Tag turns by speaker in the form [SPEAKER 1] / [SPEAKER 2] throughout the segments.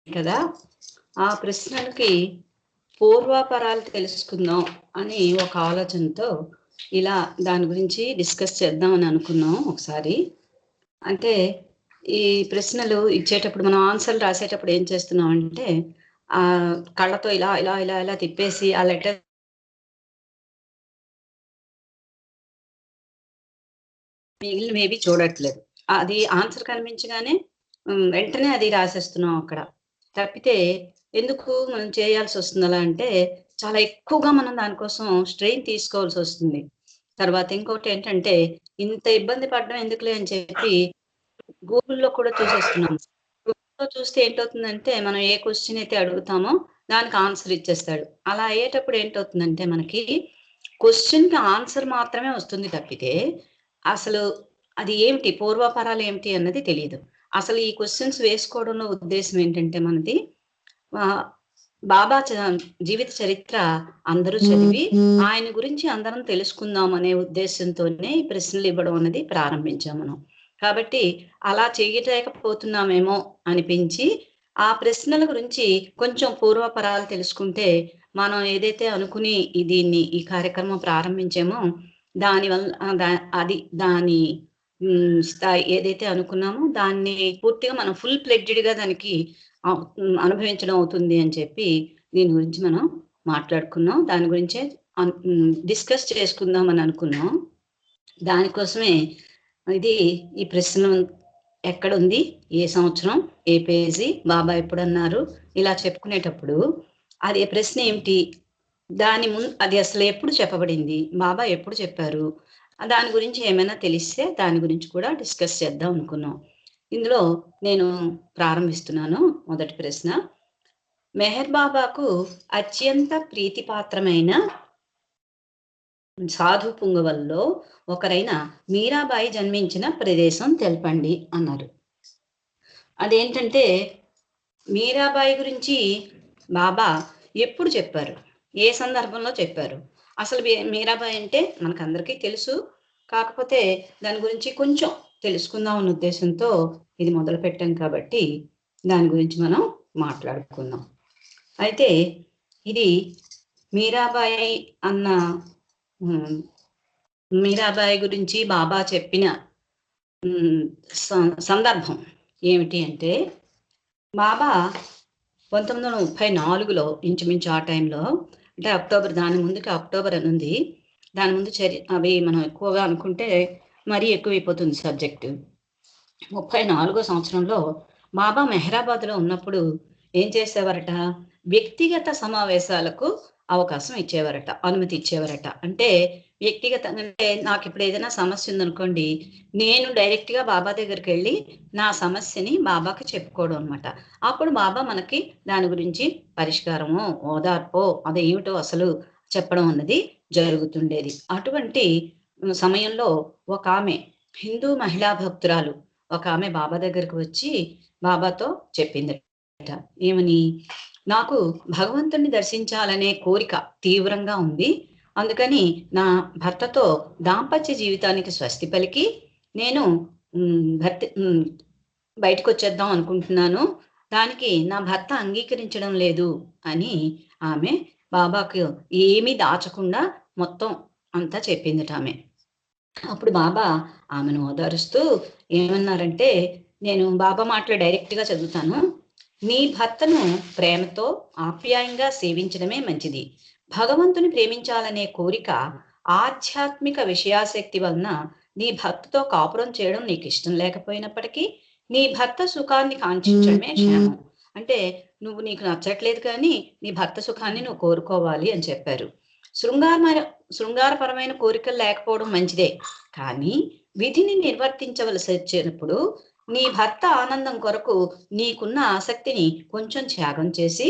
[SPEAKER 1] కదా! ఆ ప్రశ్నలకి పూర్వాపరాలు తెలుసుకుందాం అని ఒక ఆలోచనతో ఇలా దాని గురించి డిస్కస్ చేద్దామని అనుకున్నాం ఒకసారి. అంటే ఈ ప్రశ్నలు ఇచ్చేటప్పుడు మనం ఆన్సర్‌లు రాసేటప్పుడు ఏం చేస్తున్నామంటే కళ్ళతో ఇలా, ఇలా, ఇలా, ఇలా తిప్పేసి ఆ లెటర్ మిగిలినవేవి చూడట్లేదు. అది ఆన్సర్ కనిపించగానే వెంటనే అది రాసేస్తున్నాం అక్కడ. తప్పితే ఎందుకు మనం చేయాల్సొస్తుంది అలా అంటే, చాలా ఎక్కువగా మనం దానికోసం స్ట్రెయిన్ తీసుకోవాల్సొస్తుంది. తర్వాత ఇంకోటేంటంటే, ఇంత ఇబ్బంది పడడం ఎందుకులే అని చెప్పి గూగుల్‌లో కూడా చూసేస్తున్నాం. గూగుల్‌లో చూస్తే ఏంటవుతుందంటే, మనం ఏ క్వెషన్ అయితే అడుగుతామో దానికి ఆన్సర్ ఇచ్చేస్తాడు. అలా అయ్యేటప్పుడు ఏంటవుతుందంటే మనకి, క్వెషన్‌కి ఆన్సర్ మాత్రమే వస్తుంది తప్పితే, అసలు అది ఏమిటి, పూర్వాపరాలేమిటి అన్నది తెలీదు. అసలు ఈ క్వెషన్స్ వేసుకోవడంలో ఉద్దేశ్యం ఏంటంటే మనది, ఆహ్, బాబా జీవిత చరిత్ర అందరూ చదివి, ఆయన గురించి అందరం తెలుసుకుందాం అనే ఉద్దేశ్యంతోనే ఈ ప్రశ్నలివ్వడం అన్నది ప్రారంభించాం మనం. కాబట్టి అలా చేయలేకపోతున్నామేమో అనిపించి, ఆ ప్రశ్నల గురించి కొంచెం పూర్వాపరాలు తెలుసుకుంటే, మనం ఏదైతే అనుకుని ఈ కార్యక్రమం ప్రారంభించామో, దానివల్ల దాని స్థాయి ఏదైతే అనుకున్నామో, దాన్ని పూర్తిగా మనం ఫుల్ ప్లెడ్జెడ్‌గా దానికి అనుభవించడం అవుతుంది అని చెప్పి, దీని గురించి మనం మాట్లాడుకున్నాం. దాని గురించే డిస్కస్ చేసుకుందాం అని అనుకున్నాం. దానికోసమే ఇది ఈ ప్రశ్న ఎక్కడుంది? ఏ సంవత్సరం? ఏ పేజీ? బాబా ఎప్పుడన్నారు? ఇలా చెప్పుకునేటప్పుడు అది ప్రశ్న ఏమిటి? అది అసలు ఎప్పుడు చెప్పబడింది? బాబా ఎప్పుడు చెప్పారు? దాని గురించి ఏమైనా తెలిస్తే దాని గురించి కూడా డిస్కస్ చేద్దాం అనుకున్నాం. ఇందులో నేను ప్రారంభిస్తున్నాను. మొదటి ప్రశ్న. మెహర్ బాబాకు అత్యంత ప్రీతిపాత్రమైన సాధు పుంగవల్లో ఒకరైన మీరాబాయి జన్మించిన ప్రదేశం తెలపండి అన్నారు. అదేంటంటే మీరాబాయి గురించి బాబా ఎప్పుడు చెప్పారు? ఏ సందర్భంలో చెప్పారు? అసలు మీరాబాయి అంటే మనకందరికీ తెలుసు. కాకపోతే దాని గురించి కొంచెం తెలుసుకుందాం అన్న ఉద్దేశంతో ఇది మొదలుపెట్టాం కాబట్టి దాని గురించి మనం మాట్లాడుకుందాం. అయితే ఇది మీరాబాయి అన్న మీరాబాయి గురించి బాబా చెప్పిన సందర్భం ఏమిటి అంటే, బాబా 1934లో ఇంచుమించు ఆ టైంలో, అంటే దాని ముందుకి అక్టోబర్ అని ఉంది. దాని ముందు అవి మనం ఎక్కువగా అనుకుంటే మరీ ఎక్కువైపోతుంది సబ్జెక్టు. 34 సంవత్సరంలో బాబా మెహరాబాద్‌లో ఉన్నప్పుడు ఏం చేసేవారట, వ్యక్తిగత సమావేశాలకు అవకాశం ఇచ్చేవారట. అనుమతి ఇచ్చేవారట. అంటే అంటే నాకిప్పుడు ఏదైనా సమస్య ఉందనుకోండి, నేను డైరెక్ట్‌గా బాబా దగ్గరికెళ్ళి నా సమస్యని బాబాకి చెప్పుకోవడం అనమాట. అప్పుడు బాబా మనకి దాని గురించి పరిష్కారమో, ఓదార్పో అదేమిటో అసలు చెప్పడం అన్నది జరుగుతుండేది. అటువంటి సమయంలో ఒకామె హిందూ మహిళా భక్తురాలు ఒకామె బాబా దగ్గరికి వచ్చి బాబాతో చెప్పిందట. ఏమని? నాకు భగవంతుడిని దర్శించాలనే కోరిక తీవ్రంగా ఉంది. అందుకని నా భర్తతో దాంపత్య జీవితానికి స్వస్తి పలికి నేను బయటకొచ్చేద్దాం అనుకుంటున్నాను. దానికి నా భర్త అంగీకరించడం లేదు అని ఆమె బాబాకు ఏమీ దాచకుండా మొత్తం అంతా చెప్పిందటామె. అప్పుడు బాబా ఆమెను ఓదారుస్తూ ఏమన్నారంటే, నేను బాబా మాటలు డైరెక్ట్‌గా చదువుతాను. నీ భర్తను ప్రేమతో, ఆప్యాయంగా సేవించడమే మంచిది. భగవంతుని ప్రేమించాలనే కోరిక ఆధ్యాత్మిక విషయాసక్తి వలన నీ భర్తతో కాపురం చేయడం నీకిష్టం లేకపోయినప్పటికీ, నీ భర్త సుఖాన్ని కాంక్షించడమే క్షేమం. అంటే నీకు నచ్చట్లేదు కానీ, నీ భర్త సుఖాన్ని నువ్వు కోరుకోవాలి అని చెప్పారు. శృంగారపరమైన కోరికలు లేకపోవడం మంచిదే. కానీ విధిని నిర్వర్తించవలసి వచ్చినప్పుడు నీ భర్త ఆనందం కొరకు నీకున్న ఆసక్తిని కొంచెం త్యాగం చేసి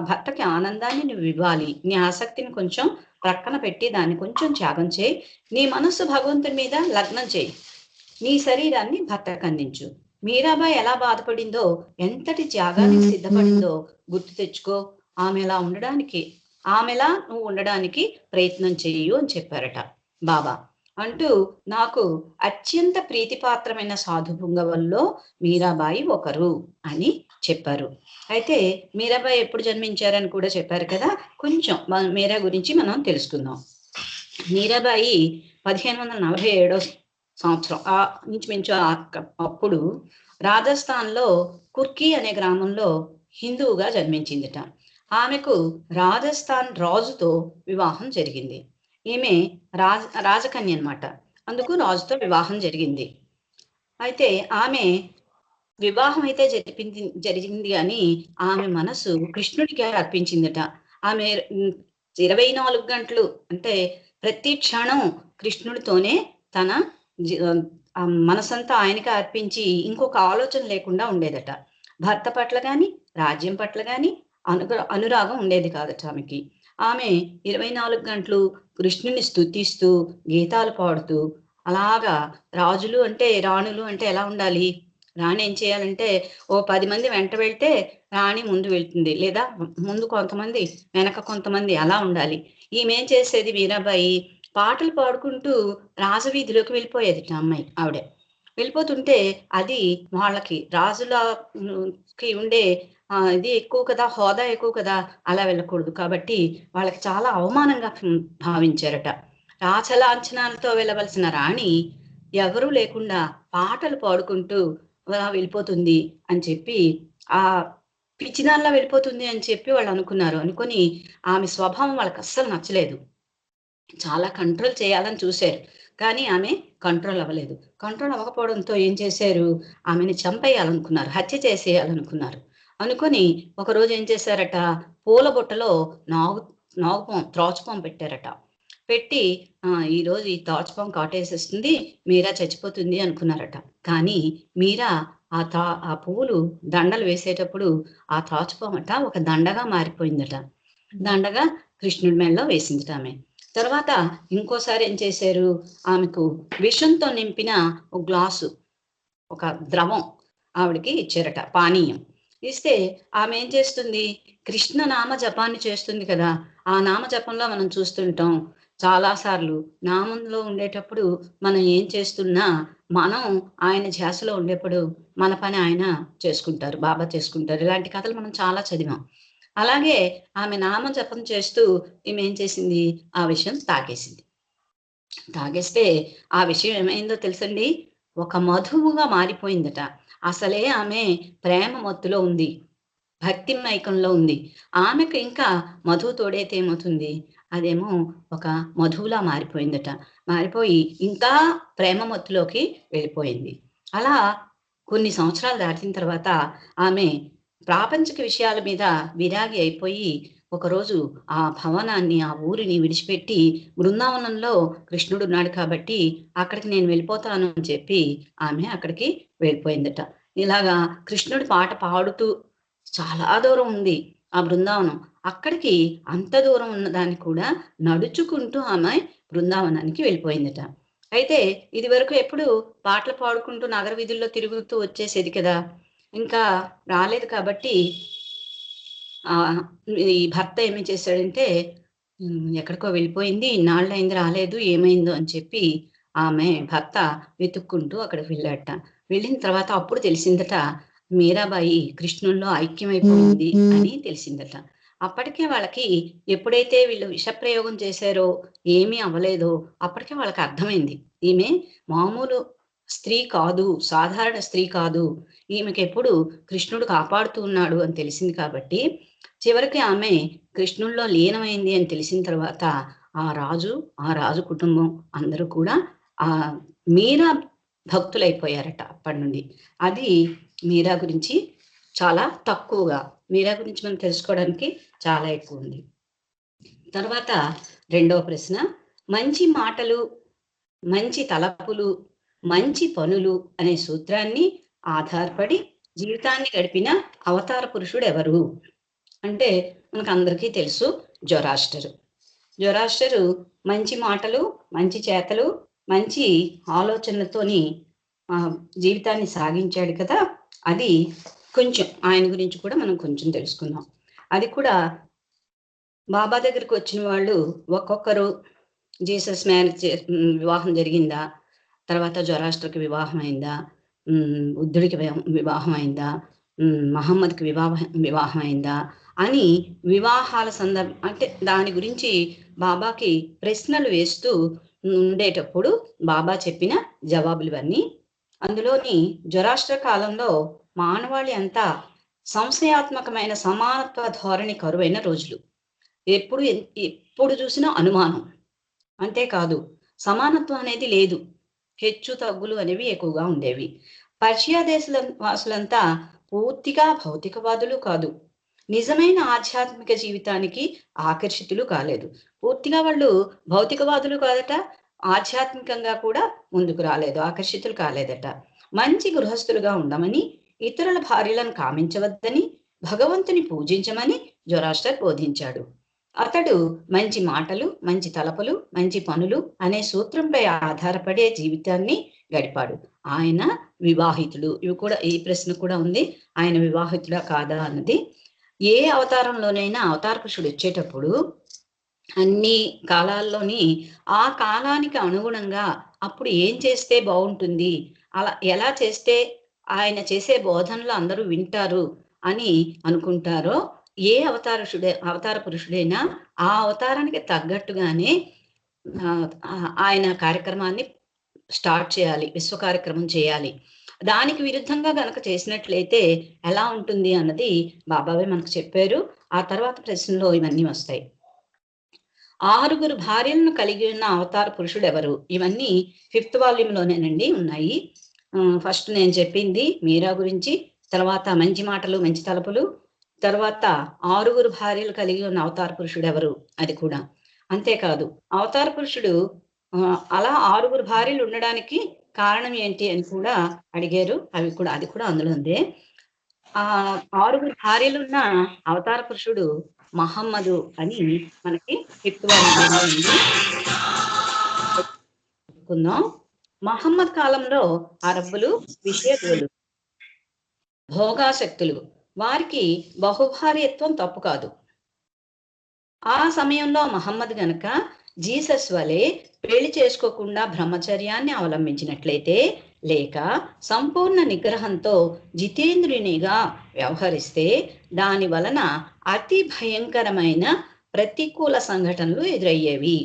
[SPEAKER 1] భర్తకి ఆనందాన్ని నువ్వు ఇవ్వాలి. నీ ఆసక్తిని కొంచెం ప్రక్కన పెట్టి దాన్ని కొంచెం త్యాగం చేయి. నీ మనస్సు భగవంతుని మీద లగ్నం చేయి. నీ శరీరాన్ని భర్తకు అందించు. మీరాబాయి ఎలా బాధపడిందో, ఎంతటి త్యాగానికి సిద్ధపడిందో గుర్తు తెచ్చుకో. ఆమెలా నువ్వు ఉండడానికి ప్రయత్నం చెయ్యు అని చెప్పారట బాబా. అంటూ నాకు అత్యంత ప్రీతిపాత్రమైన సాధు పుంగవుల్లో మీరాబాయి ఒకరు అని చెప్పారు. అయితే మీరాబాయి ఎప్పుడు జన్మించారని కూడా చెప్పారు కదా! కొంచెం మీరా గురించి మనం తెలుసుకుందాం. మీరాబాయి 1547 సంవత్సరం ఇంచుమించు అప్పుడు రాజస్థాన్‌లో కుర్కీ అనే గ్రామంలో హిందువుగా జన్మించిందట. ఆమెకు రాజస్థాన్ రాజుతో వివాహం జరిగింది. ఈమె రాజకన్య అన్నమాట. అందుకు రాజుతో వివాహం జరిగింది. అయితే ఆమె వివాహం అయితే జరిగింది గాని, ఆమె మనసు కృష్ణుడికి అర్పించిందట. ఆమె 24 గంటలు అంటే ప్రతి క్షణం కృష్ణుడితోనే తన మనసంతా ఆయనకే అర్పించి ఇంకొక ఆలోచన లేకుండా ఉండేదట. భర్త పట్ల గాని, రాజ్యం పట్ల గాని అనురాగం ఉండేది కాదట ఆమెకి. ఆమె 24 గంటలు కృష్ణుడిని స్తుతిస్తూ, గీతాలు పాడుతూ అలాగా రాజులు అంటే, రాణులు అంటే ఎలా ఉండాలి? రాణి ఏం చేయాలంటే, ఓ 10 మంది వెంట వెళ్తే రాణి ముందు వెళ్తుంది. లేదా ముందు కొంతమంది, వెనక కొంతమంది అలా ఉండాలి. ఈమేం చేసేది మీరాబాయి పాటలు పాడుకుంటూ రాజవీధిలోకి వెళ్ళిపోయేదిట ఆవిడ. వెళ్ళిపోతుంటే అది వాళ్ళకి రాజులకి ఉండే ఇది ఎక్కువ కదా! హోదా ఎక్కువ కదా! అలా వెళ్ళకూడదు. కాబట్టి వాళ్ళకి చాలా అవమానంగా భావించారట. రాచలాంఛనాలతో వెళ్ళవలసిన రాణి ఎవరూ లేకుండా పాటలు పాడుకుంటూ వెళ్ళిపోతుంది అని చెప్పి పిచ్చిదానిలా వెళ్ళిపోతుంది అని చెప్పి వాళ్ళనుకున్నారు. అనుకోని ఆమె స్వభావం వాళ్ళకస్సలు నచ్చలేదు. చాలా కంట్రోల్ చేయాలని చూసారు. కానీ ఆమె కంట్రోల్ అవ్వలేదు. కంట్రోల్ అవ్వకపోవడంతో ఏం చేశారు? ఆమెని చంపేయాలనుకున్నారు. హత్య చేసేయాలనుకున్నారు. అనుకోని ఒకరోజు ఏం చేశారట, పూల బుట్టలో త్రాచుపాము పెట్టారట. పెట్టి ఈరోజు ఈ త్రాచుపాము కాటేసేస్తుంది, మీరా చచ్చిపోతుంది అనుకున్నారట. కానీ మీరా ఆ పువ్వులు దండలు వేసేటప్పుడు ఆ త్రాచుపామట ఒక దండగా మారిపోయిందట. దండగా కృష్ణుడి మెడలో వేసిందట ఆమె. తర్వాత ఇంకోసారి ఏం చేశారు? ఆమెకు విషంతో నింపిన ఒక గ్లాసు, ఒక ద్రవం ఆవిడకి ఇచ్చారట, పానీయం. ఇస్తే ఆమె ఏం చేస్తుంది? కృష్ణ నామ జపాన్ని చేస్తుంది కదా! ఆ నామ జపంలో మనం చూస్తుంటాం చాలా సార్లు. నామంలో ఉండేటప్పుడు మనం ఏం చేస్తున్నా, మనం ఆయన ధ్యాసలో ఉండేప్పుడు మన పని ఆయన చేసుకుంటారు. బాబా చేసుకుంటారు. ఇలాంటి కథలు మనం చాలా చదివాం. అలాగే ఆమె నామ జపం చేస్తూ ఈమేం చేసింది? ఆ విషయం తాగేసింది. తాగేస్తే ఆ విషయం ఏమైందో తెలుసండి? ఒక మధువుగా మారిపోయిందట. అసలే ఆమె ప్రేమ మత్తులో ఉంది. భక్తి మైకంలో ఉంది. ఆమెకు ఇంకా మధువు తోడైతే ఏమవుతుంది? అదేమో ఒక మధువులా మారిపోయిందట. మారిపోయి ఇంకా ప్రేమ మత్తులోకి వెళ్ళిపోయింది. అలా కొన్ని సంవత్సరాలు దాటిన తర్వాత ఆమె ప్రాపంచిక విషయాల మీద విరాగి అయిపోయి ఒకరోజు ఆ భవనాన్ని, ఆ ఊరిని విడిచిపెట్టి బృందావనంలో కృష్ణుడున్నాడు కాబట్టి అక్కడికి నేను వెళ్ళిపోతాను అని చెప్పి ఆమె అక్కడికి వెళ్ళిపోయిందట. ఇలాగా కృష్ణుడి పాట పాడుతూ చాలా దూరం ఉంది ఆ బృందావనం. అక్కడికి అంత దూరం ఉన్నదాన్ని కూడా నడుచుకుంటూ ఆమె బృందావనానికి వెళ్ళిపోయిందట. అయితే ఇదివరకు ఎప్పుడు పాటలు పాడుకుంటూ నగర వీధుల్లో తిరుగుతూ వచ్చేసేది కదా! ఇంకా రాలేదు కాబట్టి ఆహ్, ఈ భర్త ఏమి చేశాడంటే ఎక్కడికో వెళ్ళిపోయింది. ఇన్నాళ్ళయింది రాలేదు. ఏమైందో అని చెప్పి ఆమె భర్త వెతుక్కుంటూ అక్కడికి వెళ్ళాడట. వెళ్ళిన తర్వాత అప్పుడు తెలిసిందట మీరాబాయి కృష్ణుల్లో ఐక్యమైపోయింది అని తెలిసిందట. అప్పటికే వాళ్ళకి ఎప్పుడైతే వీళ్ళు విషప్రయోగం చేశారో, ఏమీ అవ్వలేదో అప్పటికే వాళ్ళకి అర్థమైంది. ఈమె మామూలు స్త్రీ కాదు. సాధారణ స్త్రీ కాదు. ఈమెకెప్పుడు కృష్ణుడు కాపాడుతూ ఉన్నాడు అని తెలిసింది కాబట్టి, చివరికి ఆమె కృష్ణుడిలో లీనమైంది అని తెలిసిన తర్వాత ఆ రాజు కుటుంబం అందరూ కూడా ఆహ్, మీరా భక్తులైపోయారట అప్పటినుండి. అది మీరా గురించి చాలా తక్కువగా. మీరా గురించి మనం తెలుసుకోవడానికి చాలా ఎక్కువుంది. తర్వాత రెండవ ప్రశ్న. మంచి మాటలు, మంచి తలపులు, మంచి పనులు అనే సూత్రాన్ని ఆధారపడి జీవితాన్ని గడిపిన అవతార పురుషుడెవరు? అంటే మనకందరికీ తెలుసు జొరాస్టరు. జొరాస్టరు మంచి మాటలు, మంచి చేతలు, మంచి ఆలోచనలతోని ఆహ్, జీవితాన్ని సాగించాడు కదా! అది కొంచెం ఆయన గురించి కూడా మనం కొంచెం తెలుసుకుందాం. అది కూడా బాబా దగ్గరికొచ్చిన వాళ్ళు ఒక్కొక్కరు వివాహం జరిగిందా? తర్వాత జొరాస్టర్‌కి వివాహం అయిందా? బుద్ధుడికి వివాహం అయిందా? మహమ్మద్‌కి వివాహం అయిందా? అని వివాహాల అంటే దాని గురించి బాబాకి ప్రశ్నలు వేస్తూ ఉండేటప్పుడు బాబా చెప్పిన జవాబులు ఇవన్నీ. అందులోని జొరాస్ట్ర కాలంలో మానవాళి అంతా సంశయాత్మకమైన సమానత్వ ధోరణి కరువైన రోజులు. ఎప్పుడు చూసినా అనుమానం. అంతేకాదు సమానత్వం అనేది లేదు. హెచ్చు తగ్గులు అనేవి ఎక్కువగా ఉండేవి. పర్షియా వాసులంతా పూర్తిగా భౌతికవాదులు కాదు. నిజమైన ఆధ్యాత్మిక జీవితానికి ఆకర్షితులు కాలేదు. పూర్తిగా వాళ్ళు భౌతికవాదులు కాదట, ఆధ్యాత్మికంగా కూడా ముందుకు రాలేదు, ఆకర్షితులు కాలేదట. మంచి గృహస్థులుగా ఉండమని, ఇతరుల భార్యలను కామించవద్దని, భగవంతుని పూజించమని జొరాస్టర్ బోధించాడు. అతడు మంచి మాటలు, మంచి తలపులు, మంచి పనులు అనే సూత్రంపై ఆధారపడే జీవితాన్ని గడిపాడు. ఆయన వివాహితుడు. ఈ ప్రశ్న కూడా ఉంది. ఆయన వివాహితుడా కాదా అన్నది. ఏ అవతారంలోనైనా అవతార పురుషుడు వచ్చేటప్పుడు అన్ని కాలాల్లోని ఆ కాలానికి అనుగుణంగా అప్పుడు ఏం చేస్తే బాగుంటుంది, అలా ఎలా చేస్తే ఆయన చేసే బోధనలు అందరూ వింటారు అని అనుకుంటారో, ఏ అవతార పురుషుడైనా ఆ అవతారానికి తగ్గట్టుగానే ఆయన కార్యక్రమాన్ని స్టార్ట్ చేయాలి, విశ్వ కార్యక్రమం చేయాలి. దానికి విరుద్ధంగా గనక చేసినట్లయితే ఎలా ఉంటుంది అన్నది బాబావే మనకు చెప్పారు. ఆ తర్వాత ప్రశ్నలో ఇవన్నీ వస్తాయి. 6 భార్యలను కలిగి ఉన్న అవతార పురుషుడు ఎవరు? ఇవన్నీ 5th వాల్యూమ్‌లోనేనండి ఉన్నాయి. ఫస్ట్ నేను చెప్పింది మీరా గురించి, తర్వాత మంచి మాటలు, మంచి తలపులు, తర్వాత 6 భార్యలు కలిగి ఉన్న అవతార పురుషుడు ఎవరు అది కూడా. అంతేకాదు అవతార పురుషుడు అలా 6 భార్యలు ఉండడానికి కారణం ఏంటి అని కూడా అడిగారు. అది కూడా అందులో ఉంది. 6 భార్యలున్న అవతార పురుషుడు మహమ్మదు అని మనకి చెప్పుకుందాం. మహమ్మద్ కాలంలో అరబ్బులు విషయకులు, భోగాసక్తులు. వారికి బహుభార్యత్వం తప్పు కాదు. ఆ సమయంలో మహమ్మద్ గనక జీసస్ వలె పెళ్లి చేసుకోకుండా బ్రహ్మచర్యాన్ని అవలంబించినట్లయితే, లేక సంపూర్ణ నిగ్రహంతో జితేంద్రునిగా వ్యవహరిస్తే, దాని వలన అతి భయంకరమైన ప్రతికూల సంఘటనలు ఎదురయ్యేవి.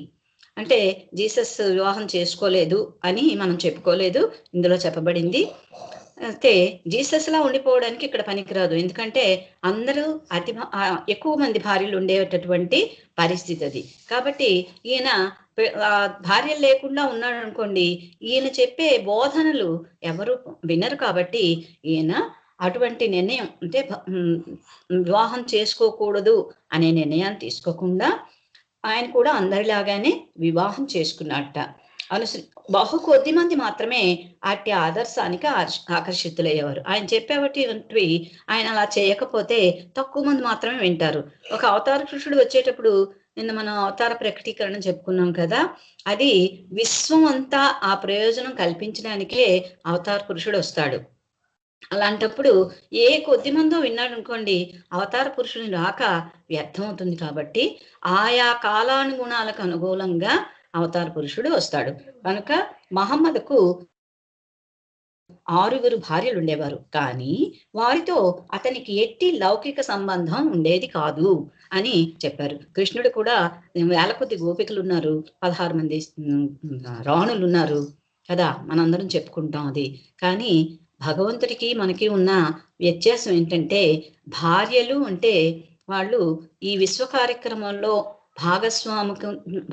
[SPEAKER 1] అంటే జీసస్ వివాహం చేసుకోలేదు అని మనం చెప్పుకోలేదు, ఇందులో చెప్పబడింది. అయితే జీసస్ లా ఉండిపోవడానికి ఇక్కడ పనికిరాదు. ఎందుకంటే అందరూ ఎక్కువ మంది భార్యలు ఉండేటటువంటి పరిస్థితి అది. కాబట్టి ఈయన భార్యలు లేకుండా ఉన్నాడు అనుకోండి, ఈయన చెప్పే బోధనలు ఎవరు వినరు. కాబట్టి ఈయన అటువంటి నిర్ణయం, అంటే వివాహం చేసుకోకూడదు అనే నిర్ణయాన్ని తీసుకోకుండా ఆయన కూడా అందరిలాగానే వివాహం చేసుకున్నట్ట. బహు కొద్ది మంది మాత్రమే అట్టి ఆదర్శానికి ఆకర్షితులయ్యేవారు. ఆయన చెప్పేవి ఆయన అలా చేయకపోతే తక్కువ మంది మాత్రమే వింటారు. ఒక అవతార పురుషుడు వచ్చేటప్పుడు నిన్న మనం అవతార ప్రకటీకరణ చెప్పుకున్నాం కదా, అది విశ్వం అంతా ఆ ప్రయోజనం కల్పించడానికే అవతార పురుషుడు వస్తాడు. అలాంటప్పుడు ఏ కొద్ది మందో విన్నాడు అనుకోండి, అవతార పురుషుని రాక వ్యర్థమవుతుంది. కాబట్టి ఆయా కాలానుగుణాలకు అనుకూలంగా అవతార పురుషుడు వస్తాడు. కనుక మహమ్మద్కు 6 భార్యలు ఉండేవారు, కానీ వారితో అతనికి ఎట్టి లౌకిక సంబంధం ఉండేది కాదు అని చెప్పారు. కృష్ణుడు కూడా వేల కొద్ది గోపికలు ఉన్నారు, 16 మంది రాణులు ఉన్నారు కదా, మనందరం చెప్పుకుంటాం అది. కానీ భగవంతుడికి మనకి ఉన్న వ్యత్యాసం ఏంటంటే, భార్యలు అంటే వాళ్ళు ఈ విశ్వ కార్యక్రమంలో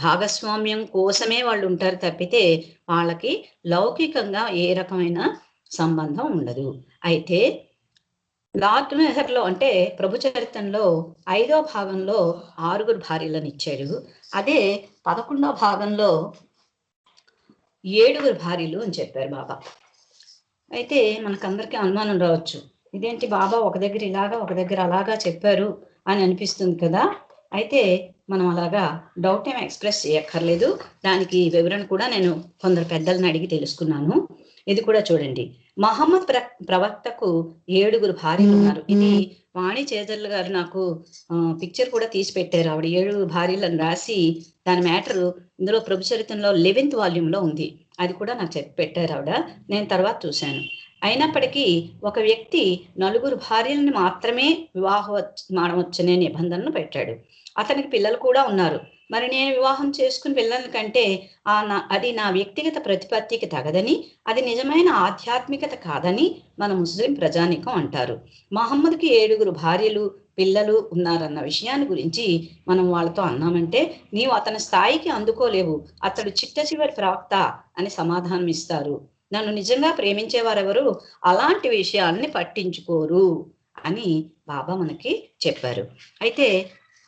[SPEAKER 1] భాగస్వామ్యం కోసమే వాళ్ళు ఉంటారు తప్పితే వాళ్ళకి లౌకికంగా ఏ రకమైన సంబంధం ఉండదు. అయితే లార్డ్ మెహర్లో, అంటే ప్రభు చరిత్రలో 5వ భాగంలో 6 భార్యలను ఇచ్చాడు. అదే 11వ భాగంలో 7 భార్యలు అని చెప్పారు బాబా. అయితే మనకందరికీ అనుమానం రావచ్చు, ఇదేంటి బాబా ఒక దగ్గర ఇలాగా ఒక దగ్గర అలాగా చెప్పారు అని అనిపిస్తుంది కదా. అయితే మనం అలాగా డౌట్ ఏం ఎక్స్ప్రెస్ చేయక్కర్లేదు. దానికి వివరణ కూడా నేను కొందరు పెద్దలను అడిగి తెలుసుకున్నాను. ఇది కూడా చూడండి. మహమ్మద్ ప్రవక్తకు 7 భార్యలు ఉన్నారు. ఇది వాణి చేజర్ల గారు నాకు పిక్చర్ కూడా తీసి పెట్టారు. ఆవిడ 7 భార్యలను రాసి దాని మ్యాటర్ ఇందులో ప్రభు చరిత్రలో 11th వాల్యూమ్లో ఉంది. అది కూడా నాకు చెప్పి పెట్టారు ఆవిడ. నేను తర్వాత చూశాను. అయినప్పటికీ ఒక వ్యక్తి నలుగురు భార్యలను మాత్రమే మాడవచ్చనే నిబంధనను పెట్టాడు. అతనికి పిల్లలు కూడా ఉన్నారు. మరి నేను వివాహం చేసుకుని పిల్లల కంటే అది నా వ్యక్తిగత ప్రతిపత్తికి తగదని, అది నిజమైన ఆధ్యాత్మికత కాదని మన ముస్లిం ప్రజానీకం అంటారు. మహమ్మద్కి 7 భార్యలు పిల్లలు ఉన్నారన్న విషయాన్ని గురించి మనం వాళ్ళతో అన్నామంటే, నీవు అతని స్థాయికి అందుకోలేవు, అతడు చిట్ట చివరి ప్రవక్త అని సమాధానం ఇస్తారు. నన్ను నిజంగా ప్రేమించేవారెవరు అలాంటి విషయాల్ని పట్టించుకోరు అని బాబా మనకి చెప్పారు. అయితే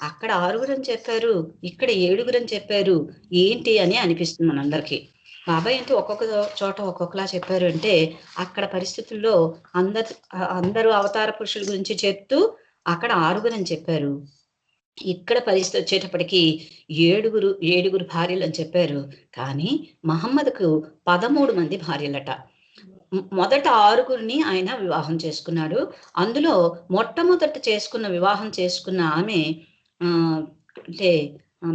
[SPEAKER 1] అక్కడ 6 చెప్పారు, ఇక్కడ 7 చెప్పారు, ఏంటి అని అనిపిస్తుంది మనందరికీ. బాబా ఏంటి ఒక్కొక్క చోట ఒక్కొక్కలా చెప్పారు అంటే, అక్కడ పరిస్థితుల్లో అందరూ అవతార పురుషుల గురించి చెప్తూ అక్కడ 6 చెప్పారు. ఇక్కడ పరిస్థితి వచ్చేటప్పటికి 7 భార్యలు అని చెప్పారు. కానీ మహమ్మద్కు 13 మంది భార్యలట. మొదట 6 ఆయన వివాహం చేసుకున్నాడు. అందులో మొట్టమొదట వివాహం చేసుకున్న ఆమె అంటే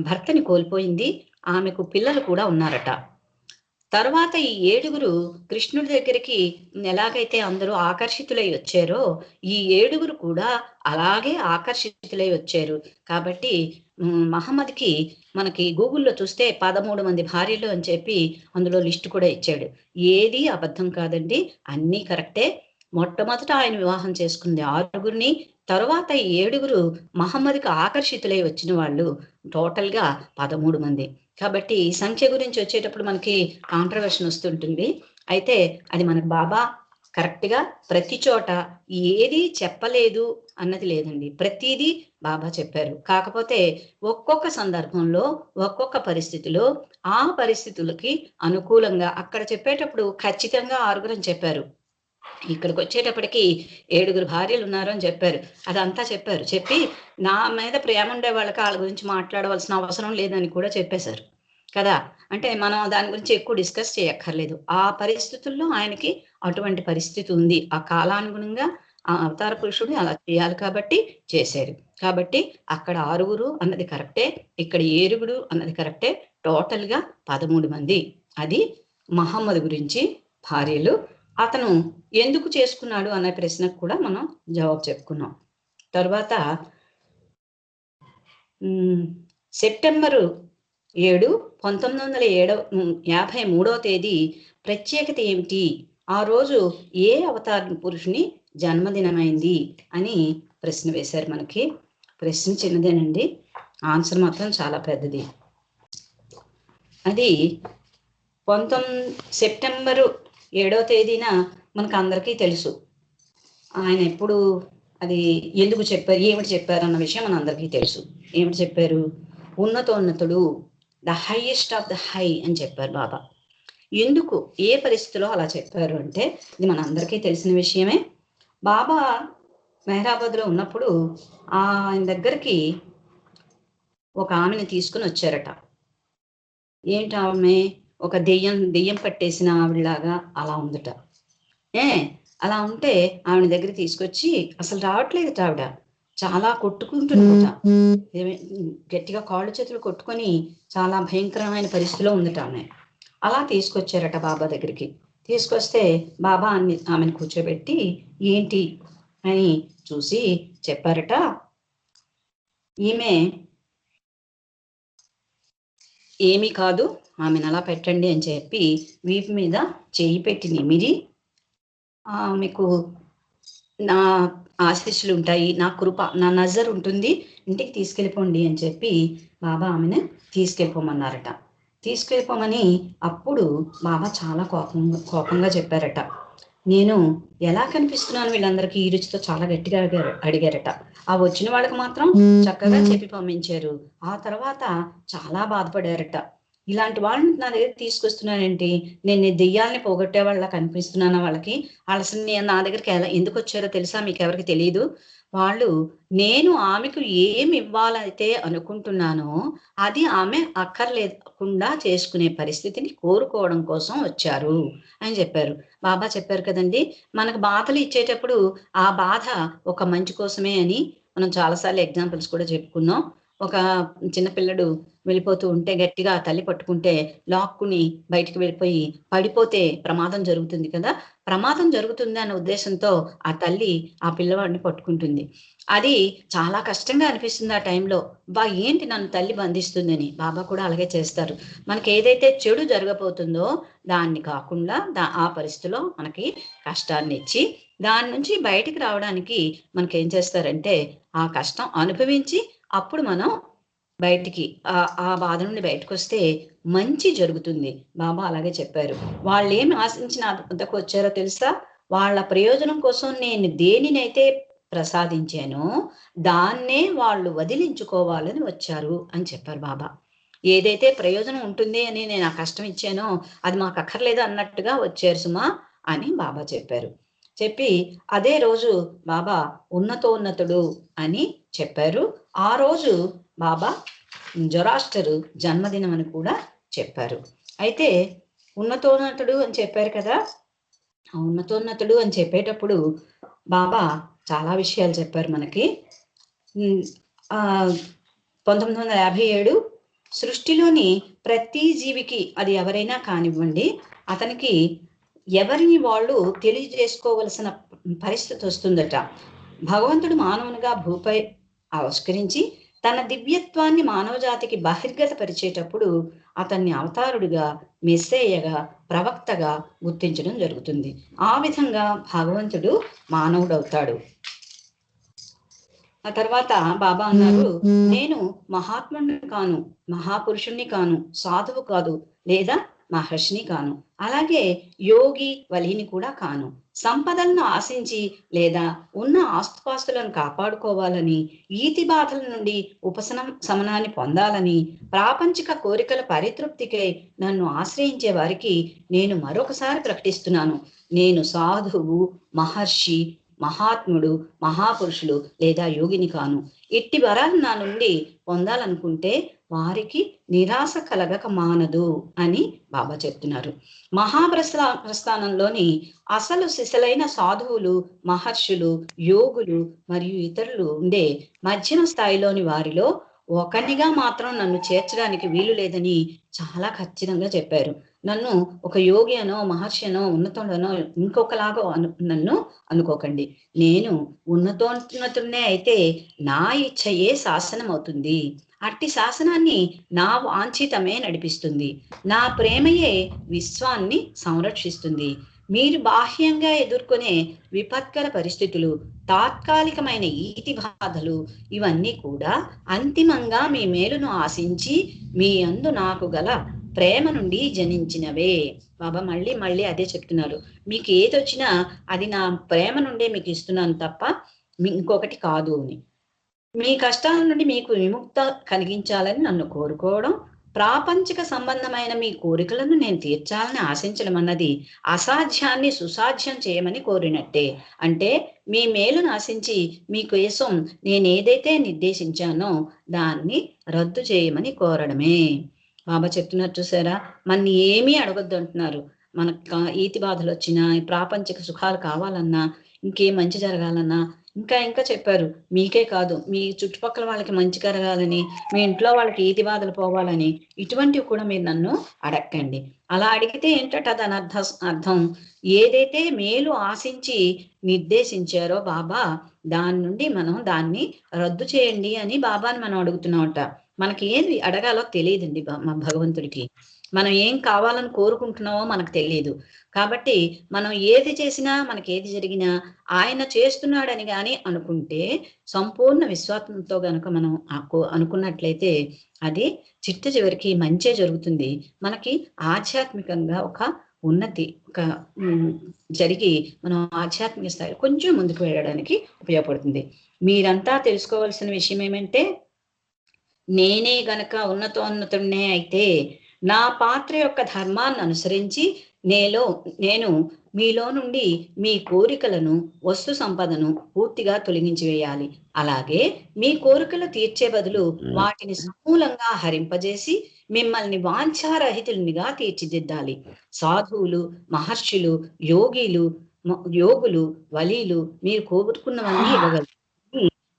[SPEAKER 1] భర్తని కోల్పోయింది. ఆమెకు పిల్లలు కూడా ఉన్నారట. తర్వాత ఈ 7 కృష్ణుడి దగ్గరికి ఎలాగైతే అందరూ ఆకర్షితులై వచ్చారో, ఈ 7 కూడా అలాగే ఆకర్షితులై వచ్చారు. కాబట్టి మహమ్మద్కి మనకి గూగుల్లో చూస్తే 13 మంది భార్యలు అని చెప్పి అందులో లిస్ట్ కూడా ఇచ్చాడు. ఏది అబద్ధం కాదండి, అన్నీ కరెక్టే. మొట్టమొదట ఆయన వివాహం చేసుకుంది 6, తరువాత ఈ 7 మహమ్మద్కి ఆకర్షితులై వచ్చిన వాళ్ళు టోటల్గా 13 మంది. కాబట్టి సంఖ్య గురించి వచ్చేటప్పుడు మనకి కాంట్రవర్షన్ వస్తుంటుంది. అయితే అది మనకు బాబా కరెక్ట్గా ప్రతి చోట ఏది చెప్పలేదు అన్నది లేదండి, ప్రతిదీ బాబా చెప్పారు. కాకపోతే ఒక్కొక్క సందర్భంలో ఒక్కొక్క పరిస్థితిలో ఆ పరిస్థితులకి అనుకూలంగా అక్కడ చెప్పేటప్పుడు ఖచ్చితంగా 6 చెప్పారు. ఇక్కడికి వచ్చేటప్పటికి 7 భార్యలు ఉన్నారు అని చెప్పారు. అదంతా చెప్పారు. చెప్పి నా మీద ప్రేమ ఉండే వాళ్ళకి వాళ్ళ గురించి మాట్లాడవలసిన అవసరం లేదని కూడా చెప్పేశారు కదా. అంటే మనం దాని గురించి ఎక్కువ డిస్కస్ చేయక్కర్లేదు. ఆ పరిస్థితుల్లో ఆయనకి అటువంటి పరిస్థితి ఉంది. ఆ కాలానుగుణంగా ఆ అవతార పురుషుడు అలా చేయాలి కాబట్టి చేశారు. కాబట్టి అక్కడ 6 అన్నది కరెక్టే, ఇక్కడ 7 అన్నది కరెక్టే. టోటల్గా 13 మంది. అది మహమ్మద్ గురించి భార్యలు. అతను ఎందుకు చేసుకున్నాడు అనే ప్రశ్నకు కూడా మనం జవాబు చెప్పుకున్నాం. తర్వాత సెప్టెంబరు 7, 1953వ తేదీ ప్రత్యేకత ఏమిటి? ఆ రోజు ఏ అవతార పురుషుని జన్మదినమైంది అని ప్రశ్న వేశారు మనకి. ప్రశ్న చిన్నదేనండి, ఆన్సర్ మాత్రం చాలా పెద్దది. అది సెప్టెంబరు 7వ తేదీన మనకు అందరికీ తెలుసు. ఆయన ఎప్పుడు అది ఎందుకు చెప్పారు, ఏమిటి చెప్పారు అన్న విషయం మన అందరికీ తెలుసు. ఏమిటి చెప్పారు? ఉన్నతోన్నతుడు, the highest of the high అని చెప్పారు బాబా. ఎందుకు, ఏ పరిస్థితిలో అలా చెప్పారు అంటే ఇది మన అందరికీ తెలిసిన విషయమే. బాబా మెహరాబాద్లో ఉన్నప్పుడు ఆయన దగ్గరికి ఒక ఆమెను తీసుకుని వచ్చారట. ఏంటి ఆమె? ఒక దెయ్యం పట్టేసిన ఆవిడలాగా అలా ఉందట. అలా ఉంటే ఆవిడ దగ్గర తీసుకొచ్చి, అసలు రావట్లేదట ఆవిడ, చాలా కొట్టుకుంటుందట, గట్టిగా కాళ్ళు చేతులు కొట్టుకొని చాలా భయంకరమైన పరిస్థితిలో ఉందట ఆమె. అలా తీసుకొచ్చారట బాబా దగ్గరికి. తీసుకొస్తే బాబా ఆమెను కూర్చోబెట్టి ఏంటి అని చూసి చెప్పారట, ఈమె ఏమీ కాదు, ఆమెను అలా పెట్టండి అని చెప్పి వీపు మీద చేయి పెట్టి నిమిరి, మీకు నా ఆశీస్సులు ఉంటాయి, నా కృప, నా నజర్ ఉంటుంది, ఇంటికి తీసుకెళ్ళిపోండి అని చెప్పి బాబా ఆమెను తీసుకెళ్ళిపోమన్నారట. తీసుకెళ్ళిపోమని అప్పుడు బాబా చాలా కోపంగా చెప్పారట. నేను ఎలా కనిపిస్తున్నాను వీళ్ళందరికీ ఈ రుచితో చాలా గట్టిగా అడిగారట. ఆ వచ్చిన వాళ్ళకి మాత్రం చక్కగా చెప్పి పంపించారు. ఆ తర్వాత చాలా బాధపడారట. ఇలాంటి వాళ్ళని నా దగ్గర తీసుకొస్తున్నానంటే నేను దెయ్యాలని పోగొట్టే వాళ్ళ కనిపిస్తున్నాను వాళ్ళకి. అసలు నా దగ్గరికి ఎందుకు వచ్చారో తెలుసా? మీకు ఎవరికి తెలియదు. వాళ్ళు నేను ఆమెకు ఏమి ఇవ్వాలైతే అనుకుంటున్నానో అది ఆమె అక్కర్లేకుండా చేసుకునే పరిస్థితిని కోరుకోవడం కోసం వచ్చారు అని చెప్పారు. బాబా చెప్పారు కదండి, మనకు బాధలు ఇచ్చేటప్పుడు ఆ బాధ ఒక మంచి కోసమే అని మనం చాలాసార్లు ఎగ్జాంపుల్స్ కూడా చెప్పుకున్నాం. ఒక చిన్న పిల్లడు వెళ్ళిపోతూ ఉంటే గట్టిగా తల్లి పట్టుకుంటే లాక్కుని బయటికి వెళ్ళిపోయి పడిపోతే ప్రమాదం జరుగుతుంది కదా! ప్రమాదం జరుగుతుంది అన్న ఉద్దేశంతో ఆ తల్లి ఆ పిల్లవాడిని పట్టుకుంటుంది. అది చాలా కష్టంగా అనిపిస్తుంది ఆ టైంలో. ఏంటి నన్ను తల్లి బంధిస్తుందని. బాబా కూడా అలాగే చేస్తారు. మనకేదైతే చెడు జరగబోతుందో దాన్ని కాకుండా ఆ పరిస్థితిలో మనకి కష్టాన్నిచ్చి దాని నుంచి బయటికి రావడానికి మనకేం చేస్తారంటే ఆ కష్టం అనుభవించి అప్పుడు మనం బయటికి ఆ బాధ నుండి బయటకొస్తే మంచి జరుగుతుంది. బాబా అలాగే చెప్పారు. వాళ్ళేమి ఆశించి నా వద్దకొచ్చారో తెలుసా? వాళ్ళ ప్రయోజనం కోసం నేను దేనినైతే ప్రసాదించానో దాన్నే వాళ్ళు వదిలించుకోవాలని వచ్చారు అని చెప్పారు బాబా. ఏదైతే ప్రయోజనం ఉంటుంది అని నేను ఆ కష్టం ఇచ్చానో అది మాకక్కర్లేదు అన్నట్టుగా వచ్చారు సుమా అని బాబా చెప్పారు. చెప్పి అదే రోజు బాబా ఉన్నతోన్నతుడు అని చెప్పారు. ఆ రోజు బాబా జొరాస్టరు జన్మదినం అని కూడా చెప్పారు. అయితే ఉన్నతోన్నతుడు అని చెప్పారు కదా! ఆ ఉన్నతోన్నతుడు అని చెప్పేటప్పుడు బాబా చాలా విషయాలు చెప్పారు మనకి. 1957 సృష్టిలోని ప్రతి జీవికి అది ఎవరైనా కానివ్వండి, అతనికి ఎవరిని వాళ్ళు తెలియజేసుకోవలసిన పరిస్థితి వస్తుందట. భగవంతుడు మానవునిగా భూపై ఆవిష్కరించి తన దివ్యత్వాన్ని మానవజాతికి బహిర్గత పరిచేటప్పుడు అతన్ని అవతారుడిగా, మెస్సేయగా, ప్రవక్తగా గుర్తించడం జరుగుతుంది. ఆ విధంగా భగవంతుడు మానవుడవుతాడు. ఆ తర్వాత బాబా అన్నారు, నేను మహాత్ముడిని కాను, మహాపురుషుణ్ణి కాను, సాధువు కాదు, లేదా మహర్షిని కాను, అలాగే యోగి వలీని కూడా కాను. సంపదలను ఆశించి లేదా ఉన్న ఆస్తుపాస్తులను కాపాడుకోవాలని, ఈతి బాధల నుండి ఉపశమనాన్ని పొందాలని, ప్రాపంచిక కోరికల పరితృప్తికై నన్ను ఆశ్రయించే వారికి నేను మరొకసారి ప్రకటిస్తున్నాను, నేను సాధువు, మహర్షి, మహాత్ముడు, మహాపురుషులు లేదా యోగిని కాను. ఇట్టి వరాలు నా నుండి పొందాలనుకుంటే వారికి నిరాశ కలగక మానదు అని బాబా చెప్తున్నారు. మహాప్రస్థానంలోని అసలు సిసలైన సాధువులు, మహర్షులు, యోగులు మరియు ఇతరులు ఉండే మధ్యమ స్థాయిలోని వారిలో ఒకనిగా మాత్రం నన్ను చేర్చడానికి వీలు లేదని చాలా ఖచ్చితంగా చెప్పారు. నన్ను ఒక యోగి అనో, మహర్షి అనో, ఉన్నతుడనో ఇంకొకలాగో నన్ను అనుకోకండి. నేను ఉన్నతోన్నతున్నే అయితే నా ఇచ్ఛయే శాసనం అవుతుంది. అట్టి శాసనాన్ని నా వాంఛితమే నడిపిస్తుంది. నా ప్రేమయే విశ్వాన్ని సంరక్షిస్తుంది. మీరు బాహ్యంగా ఎదుర్కొనే విపత్కర పరిస్థితులు, తాత్కాలికమైన ఈతి బాధలు ఇవన్నీ కూడా అంతిమంగా మీ మేలును ఆశించి మీ యందు నాకు గల ప్రేమ నుండి జనించినవే. బాబా మళ్ళీ మళ్ళీ అదే చెప్తున్నారు. మీకు ఏది వచ్చినా అది నా ప్రేమ నుండే మీకు ఇస్తున్నాను తప్ప ఇంకొకటి కాదు అని. మీ కష్టాల నుండి మీకు విముక్త కలిగించాలని నన్ను కోరుకోవడం, ప్రాపంచిక సంబంధమైన మీ కోరికలను నేను తీర్చాలని ఆశించడం అన్నది అసాధ్యాన్ని సుసాధ్యం చేయమని కోరినట్టే. అంటే మీ మేలును ఆశించి మీ కోసం నేను ఏదైతే నిర్దేశించానో దాన్ని రద్దు చేయమని కోరడమే. బాబా చెప్తున్నారు చూసారా, మన్ని ఏమీ అడగొద్దు అంటున్నారు. మనకు ఈతి బాధలు వచ్చినా, ప్రాపంచిక సుఖాలు కావాలన్నా, ఇంకేం మంచి జరగాలన్నా, ఇంకా చెప్పారు. మీకే కాదు, మీ చుట్టుపక్కల వాళ్ళకి మంచి కలగాలని, మీ ఇంట్లో వాళ్ళకి ఈతి బాధలు పోవాలని, ఇటువంటివి కూడా మీరు నన్ను అడక్కండి. అలా అడిగితే ఏంటంటే దాని అర్థం ఏదైతే మేలు ఆశించి నిర్దేశించారో బాబా, దాని నుండి మనం దాన్ని రద్దు చేయండి అని బాబాని మనం అడుగుతున్నామట. మనకి ఏది అడగాలో తెలియదండి భగవంతుడికి. మనం ఏం కావాలని కోరుకుంటున్నామో మనకు తెలియదు. కాబట్టి మనం ఏది చేసినా, మనకి ఏది జరిగినా ఆయన చేస్తున్నాడని గాని అనుకుంటే, సంపూర్ణ విశ్వాసంతో గనుక మనం అనుకున్నట్లయితే అది చిట్ట చివరికి మంచే జరుగుతుంది. మనకి ఆధ్యాత్మికంగా ఒక ఉన్నతి జరిగి మనం ఆధ్యాత్మిక స్థాయిలో కొంచెం ముందుకు వెళ్ళడానికి ఉపయోగపడుతుంది. మీరంతా తెలుసుకోవాల్సిన విషయం ఏమంటే, నేనే గనక ఉన్నతోన్నతుడినే అయితే నా పాత్ర యొక్క ధర్మాన్ని అనుసరించి నేను మీలో నుండి మీ కోరికలను, వస్తు సంపదను పూర్తిగా తొలగించి వేయాలి. అలాగే మీ కోరికలు తీర్చే బదులు వాటిని సమూలంగా హరింపజేసి మిమ్మల్ని వాంఛారహితునిగా తీర్చిదిద్దాలి. సాధువులు, మహర్షులు, యోగులు, వలీలు మీరు కోరుకున్నవన్నీ ఇవ్వగలరు.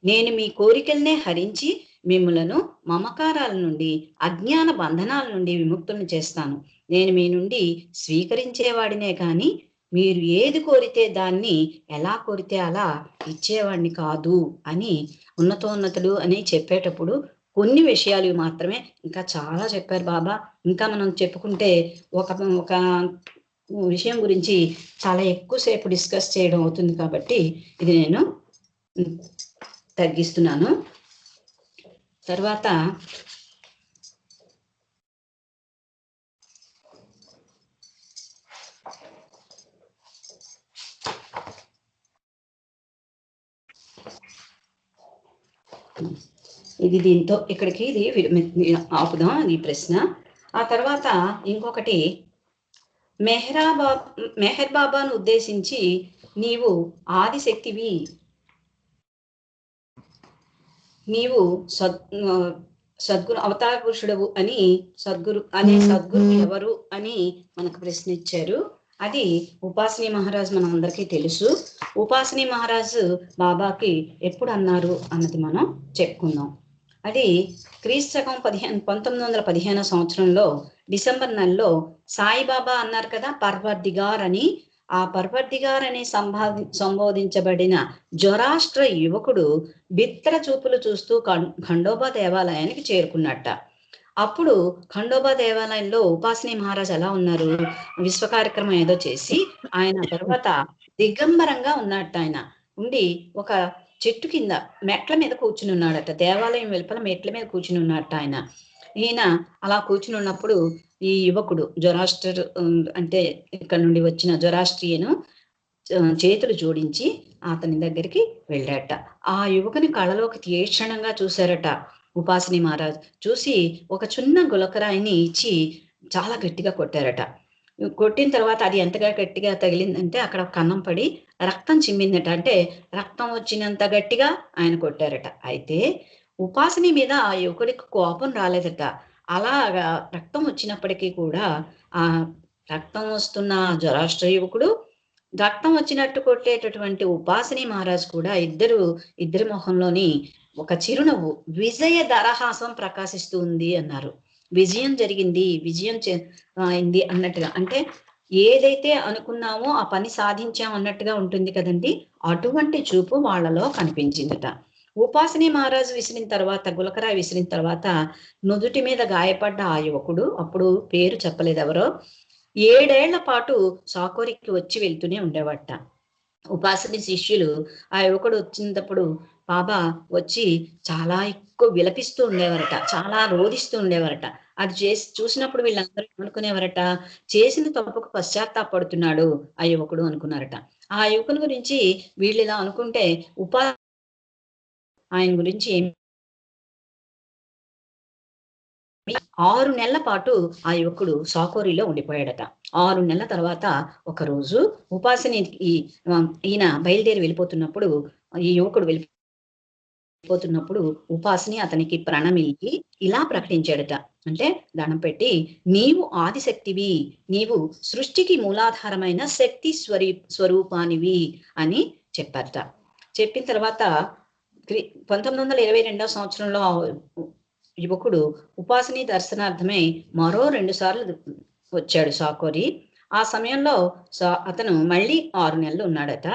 [SPEAKER 1] నేను మీ కోరికలనే హరించి మిమ్ములను మమకారాల నుండి, అజ్ఞాన బంధనాల నుండి విముక్తులను చేస్తాను. నేను మీ నుండి స్వీకరించేవాడినే కానీ మీరు ఏది కోరితే దాన్ని ఎలా కోరితే అలా ఇచ్చేవాడిని కాదు అని ఉన్నతోన్నతుడు అని చెప్పేటప్పుడు కొన్ని విషయాలు మాత్రమే, ఇంకా చాలా చెప్పారు బాబా. ఇంకా మనం చెప్పుకుంటే ఒక ఒక విషయం గురించి చాలా ఎక్కువసేపు డిస్కస్ చేయడం అవుతుంది కాబట్టి ఇది నేను తగ్గిస్తున్నాను. తర్వాత ఇది దీంతో ఇక్కడికి ఇది ఆపుదాం ఈ ప్రశ్న. ఆ తర్వాత ఇంకొకటి, మెహర్ బాబాను ఉద్దేశించి నీవు ఆదిశక్తివి, నీవు సద్గురు అవతార పురుషుడవు అని సద్గురు ఎవరు అని మనకు ప్రశ్న ఇచ్చారు. అది ఉపాసనీ మహారాజ్ మనం అందరికీ తెలుసు. ఉపాసనీ మహారాజు బాబాకి ఎప్పుడు అన్నారు అన్నది మనం చెప్పుకుందాం. అది క్రీస్తు శకం 1915 సంవత్సరంలో డిసెంబర్ నెలలో సాయిబాబా అన్నారు కదా పర్వర్దిగార్ అని. ఆ పర్వర్దిగార్ అని సంబోధించబడిన జొరాష్ట్ర యువకుడు బిత్తర చూపులు చూస్తూ ఖండోబా దేవాలయానికి చేరుకున్నట్ట. అప్పుడు ఖండోబా దేవాలయంలో ఉపాసనీ మహారాజ్ ఎలా ఉన్నారు, విశ్వ కార్యక్రమం ఏదో చేసి ఆయన తర్వాత దిగంబరంగా ఉన్నట్ట. ఆయన ఉండి ఒక చెట్టు కింద మెట్ల మీద కూర్చుని ఉన్నాడట. దేవాలయం వెలుపల మెట్ల మీద కూర్చుని ఉన్నట్ట ఆయన. ఈయన అలా కూర్చుని ఉన్నప్పుడు ఈ యువకుడు జొరాస్టర్ అంటే ఇక్కడ నుండి వచ్చిన జొరాస్ట్రియను చేతులు జోడించి అతని దగ్గరికి వెళ్ళాట. ఆ యువకుని కళ్ళలోకి తీక్షణంగా చూశారట ఉపాసనీ మహారాజ్. చూసి ఒక చిన్న గులకరాయిని ఇచ్చి చాలా గట్టిగా కొట్టారట. కొట్టిన తర్వాత అది ఎంతగా గట్టిగా తగిలిందంటే అక్కడ కన్నం పడి రక్తం చిమ్మిందట. అంటే రక్తం వచ్చినంత గట్టిగా ఆయన కొట్టారట. అయితే ఉపాసని మీద ఆ యువకుడికి కోపం రాలేదట. అలాగా రక్తం వచ్చినప్పటికీ కూడా ఆ రక్తం వస్తున్న జొరాష్ట్ర యువకుడు, రక్తం వచ్చినట్టు కొట్టేటటువంటి ఉపాసనీ మహారాజ్ కూడా ఇద్దరి మొహంలోని ఒక చిరునవ్వు, విజయ దరహాసం ప్రకాశిస్తూ ఉంది అన్నారు. విజయం జరిగింది, విజయం అయింది అన్నట్టుగా. అంటే ఏదైతే అనుకున్నామో ఆ పని సాధించాం అన్నట్టుగా ఉంటుంది కదండి. అటువంటి చూపు వాళ్ళలో కనిపించిందట. ఉపాసనీ మహారాజు విసిరిన తర్వాత, గులకరాయి విసిరిన తర్వాత నుదుటి మీద గాయపడ్డ ఆ యువకుడు, అప్పుడు పేరు చెప్పలేదు ఎవరో, 7 ఏళ్ల పాటు సాకోరికి వచ్చి వెళ్తూనే ఉండేవాట. ఉపాసని శిష్యులు ఆ యువకుడు వచ్చినప్పుడు బాబా వచ్చి చాలా ఎక్కువ విలపిస్తూ ఉండేవారట, చాలా రోధిస్తూ ఉండేవారట. అది చూసినప్పుడు వీళ్ళందరూ అనుకునేవారట, చేసిన తప్పుకు పశ్చాత్తాపడుతున్నాడు ఆ యువకుడు అనుకున్నారట. ఆ యువకుని గురించి వీళ్ళు ఇలా అనుకుంటే ఆయన గురించి 6 నెలల పాటు ఆ యువకుడు సాకోరిలో ఉండిపోయాడట. 6 నెలల తర్వాత ఒక రోజు ఉపాసని ఈయన బయలుదేరి వెళ్ళిపోతున్నప్పుడు, ఈ యువకుడు వెళ్ళిపోతున్నప్పుడు ఉపాసని అతనికి ప్రణమిల్లి ఇలా ప్రకటించాడట. అంటే దండం పెట్టి, నీవు ఆదిశక్తివి, నీవు సృష్టికి మూలాధారమైన శక్తి స్వరూపానివి అని చెప్పారట. చెప్పిన తర్వాత 1922 సంవత్సరంలో యువకుడు ఉపాసని దర్శనార్థమై మరో 2 సార్లు వచ్చాడు సాకోరి. ఆ సమయంలో అతను మళ్ళీ 6 నెలలు ఉన్నాడట.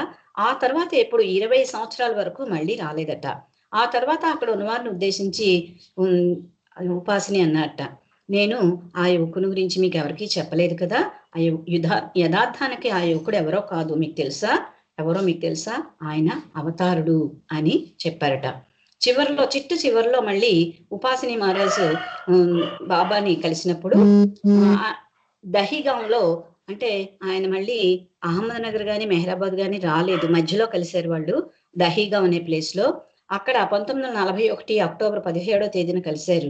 [SPEAKER 1] ఆ తర్వాత ఎప్పుడు 20 సంవత్సరాల వరకు మళ్ళీ రాలేదట. ఆ తర్వాత అక్కడ ఉన్నవారిని ఉద్దేశించి ఉపాసని అన్నట్ట, నేను ఆ యువకుని గురించి మీకు ఎవరికీ చెప్పలేదు కదా. ఆ యథార్థానికి ఆ యువకుడు ఎవరో కాదు, మీకు తెలుసా? ఎవరో మీకు తెలుసా? ఆయన అవతారుడు అని చెప్పారట. చివరిలో మళ్ళీ ఉపాసని మహారాజు బాబాని కలిసినప్పుడు దహిగాంలో, అంటే ఆయన మళ్ళీ అహ్మద్ నగర్ గాని మెహరాబాద్ గాని రాలేదు, మధ్యలో కలిశారు వాళ్ళు దహిగాం అనే ప్లేస్ లో. అక్కడ 1941 అక్టోబర్ 17వ తేదీన కలిశారు.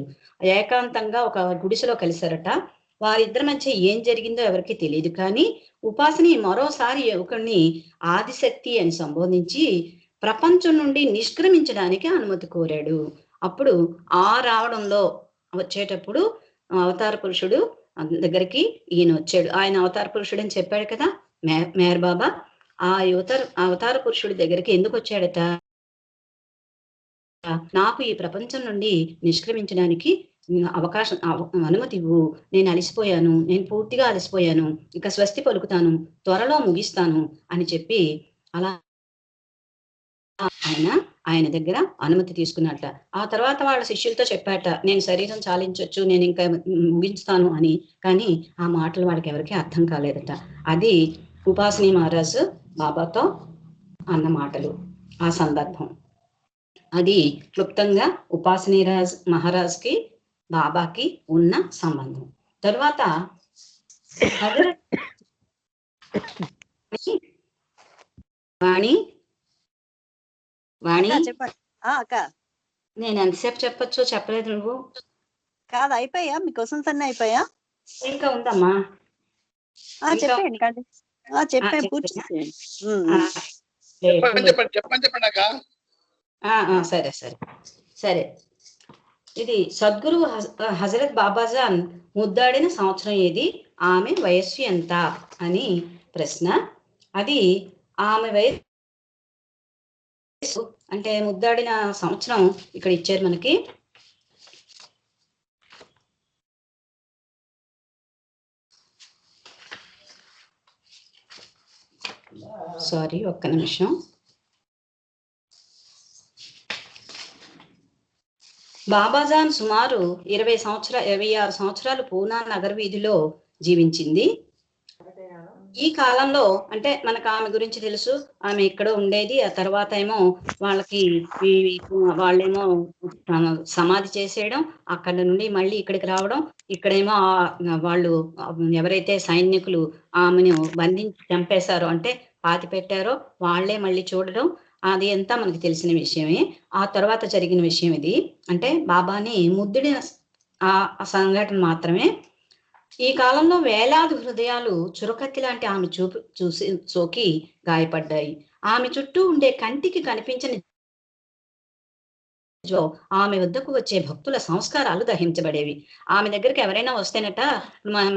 [SPEAKER 1] ఏకాంతంగా ఒక గుడిసెలో కలిశారట. వారిద్దరి మధ్య ఏం జరిగిందో ఎవరికి తెలియదు. కానీ ఉపాసని మరోసారి యువకుడిని ఆదిశక్తి అని సంబోధించి ప్రపంచం నుండి నిష్క్రమించడానికి అనుమతి కోరాడు. అప్పుడు రావడంలో వచ్చేటప్పుడు అవతార పురుషుడు దగ్గరికి ఈయన వచ్చాడు. ఆయన అవతార పురుషుడు అని చెప్పాడు కదా మేర్ బాబా. ఆ అవతార పురుషుడి దగ్గరికి ఎందుకు వచ్చాడట? నాకు ఈ ప్రపంచం నుండి నిష్క్రమించడానికి అవకాశం అనుమతి ఇవ్వు. నేను అలిసిపోయాను. నేను పూర్తిగా అలసిపోయాను. ఇక స్వస్తి పలుకుతాను. త్వరలో ముగిస్తాను అని చెప్పి అలా ఆయన దగ్గర అనుమతి తీసుకున్నట్ట. ఆ తర్వాత వాళ్ళ శిష్యులతో చెప్పాట, నేను శరీరం చాలించొచ్చు, నేను ఇంకా ముగిస్తాను అని. కానీ ఆ మాటలు వాళ్ళకి ఎవరికీ అర్థం కాలేదట. అది ఉపాసిని మహారాజు బాబాతో అన్న మాటలు ఆ సందర్భం. అది క్లుప్తంగా ఉపాసిని మహారాజ్కి బాబాకి ఉన్న సంబంధం. తర్వాత వాణి వాణి
[SPEAKER 2] చెప్పండి అక్క.
[SPEAKER 1] నేను ఎంతసేపు చెప్పొచ్చు చెప్పలేదు నువ్వు?
[SPEAKER 2] కాదు, అయిపోయా మీ క్వశ్చన్స్ అన్నీ అయిపోయా?
[SPEAKER 1] ఇంకా ఉందమ్మా.
[SPEAKER 2] చెప్పండి చెప్పండి పూర్తి
[SPEAKER 3] చెప్పండి అక్క.
[SPEAKER 1] సరే సరే సరే. ఇది సద్గురు హజరత్ బాబాజాన్ ముద్దాడిన సంవత్సరం ఏది, ఆమె వయస్సు ఎంత అని ప్రశ్న. అది ఆమె వయస్సు అంటే ముద్దాడిన సంవత్సరం ఇక్కడ ఇచ్చారు మనకి. సారీ, ఒక్క నిమిషం. బాబాజాన్ సుమారు 26 సంవత్సరాలు పూనా నగర వీధిలో జీవించింది. ఈ కాలంలో అంటే మనకు ఆమె గురించి తెలుసు, ఆమె ఇక్కడ ఉండేది. ఆ తర్వాత ఏమో వాళ్ళేమో సమాధి చేసేయడం, అక్కడ నుండి మళ్ళీ ఇక్కడికి రావడం, ఇక్కడేమో వాళ్ళు ఎవరైతే సైనికులు ఆమెను బంధించి చంపేశారో అంటే పాతి పెట్టారో వాళ్ళే మళ్ళీ చూడడం, అది అంతా మనకి తెలిసిన విషయమే. ఆ తర్వాత జరిగిన విషయం ఇది. అంటే బాబాని ముద్దుడిన ఆ సంఘటన మాత్రమే. ఈ కాలంలో వేలాది హృదయాలు చురకత్తి లాంటి ఆమె సోకి గాయపడ్డాయి. ఆమె చుట్టూ ఉండే కంటికి కనిపించని ఆమె వద్దకు వచ్చే భక్తుల సంస్కారాలు దహించబడేవి. ఆమె దగ్గరికి ఎవరైనా వస్తేనట,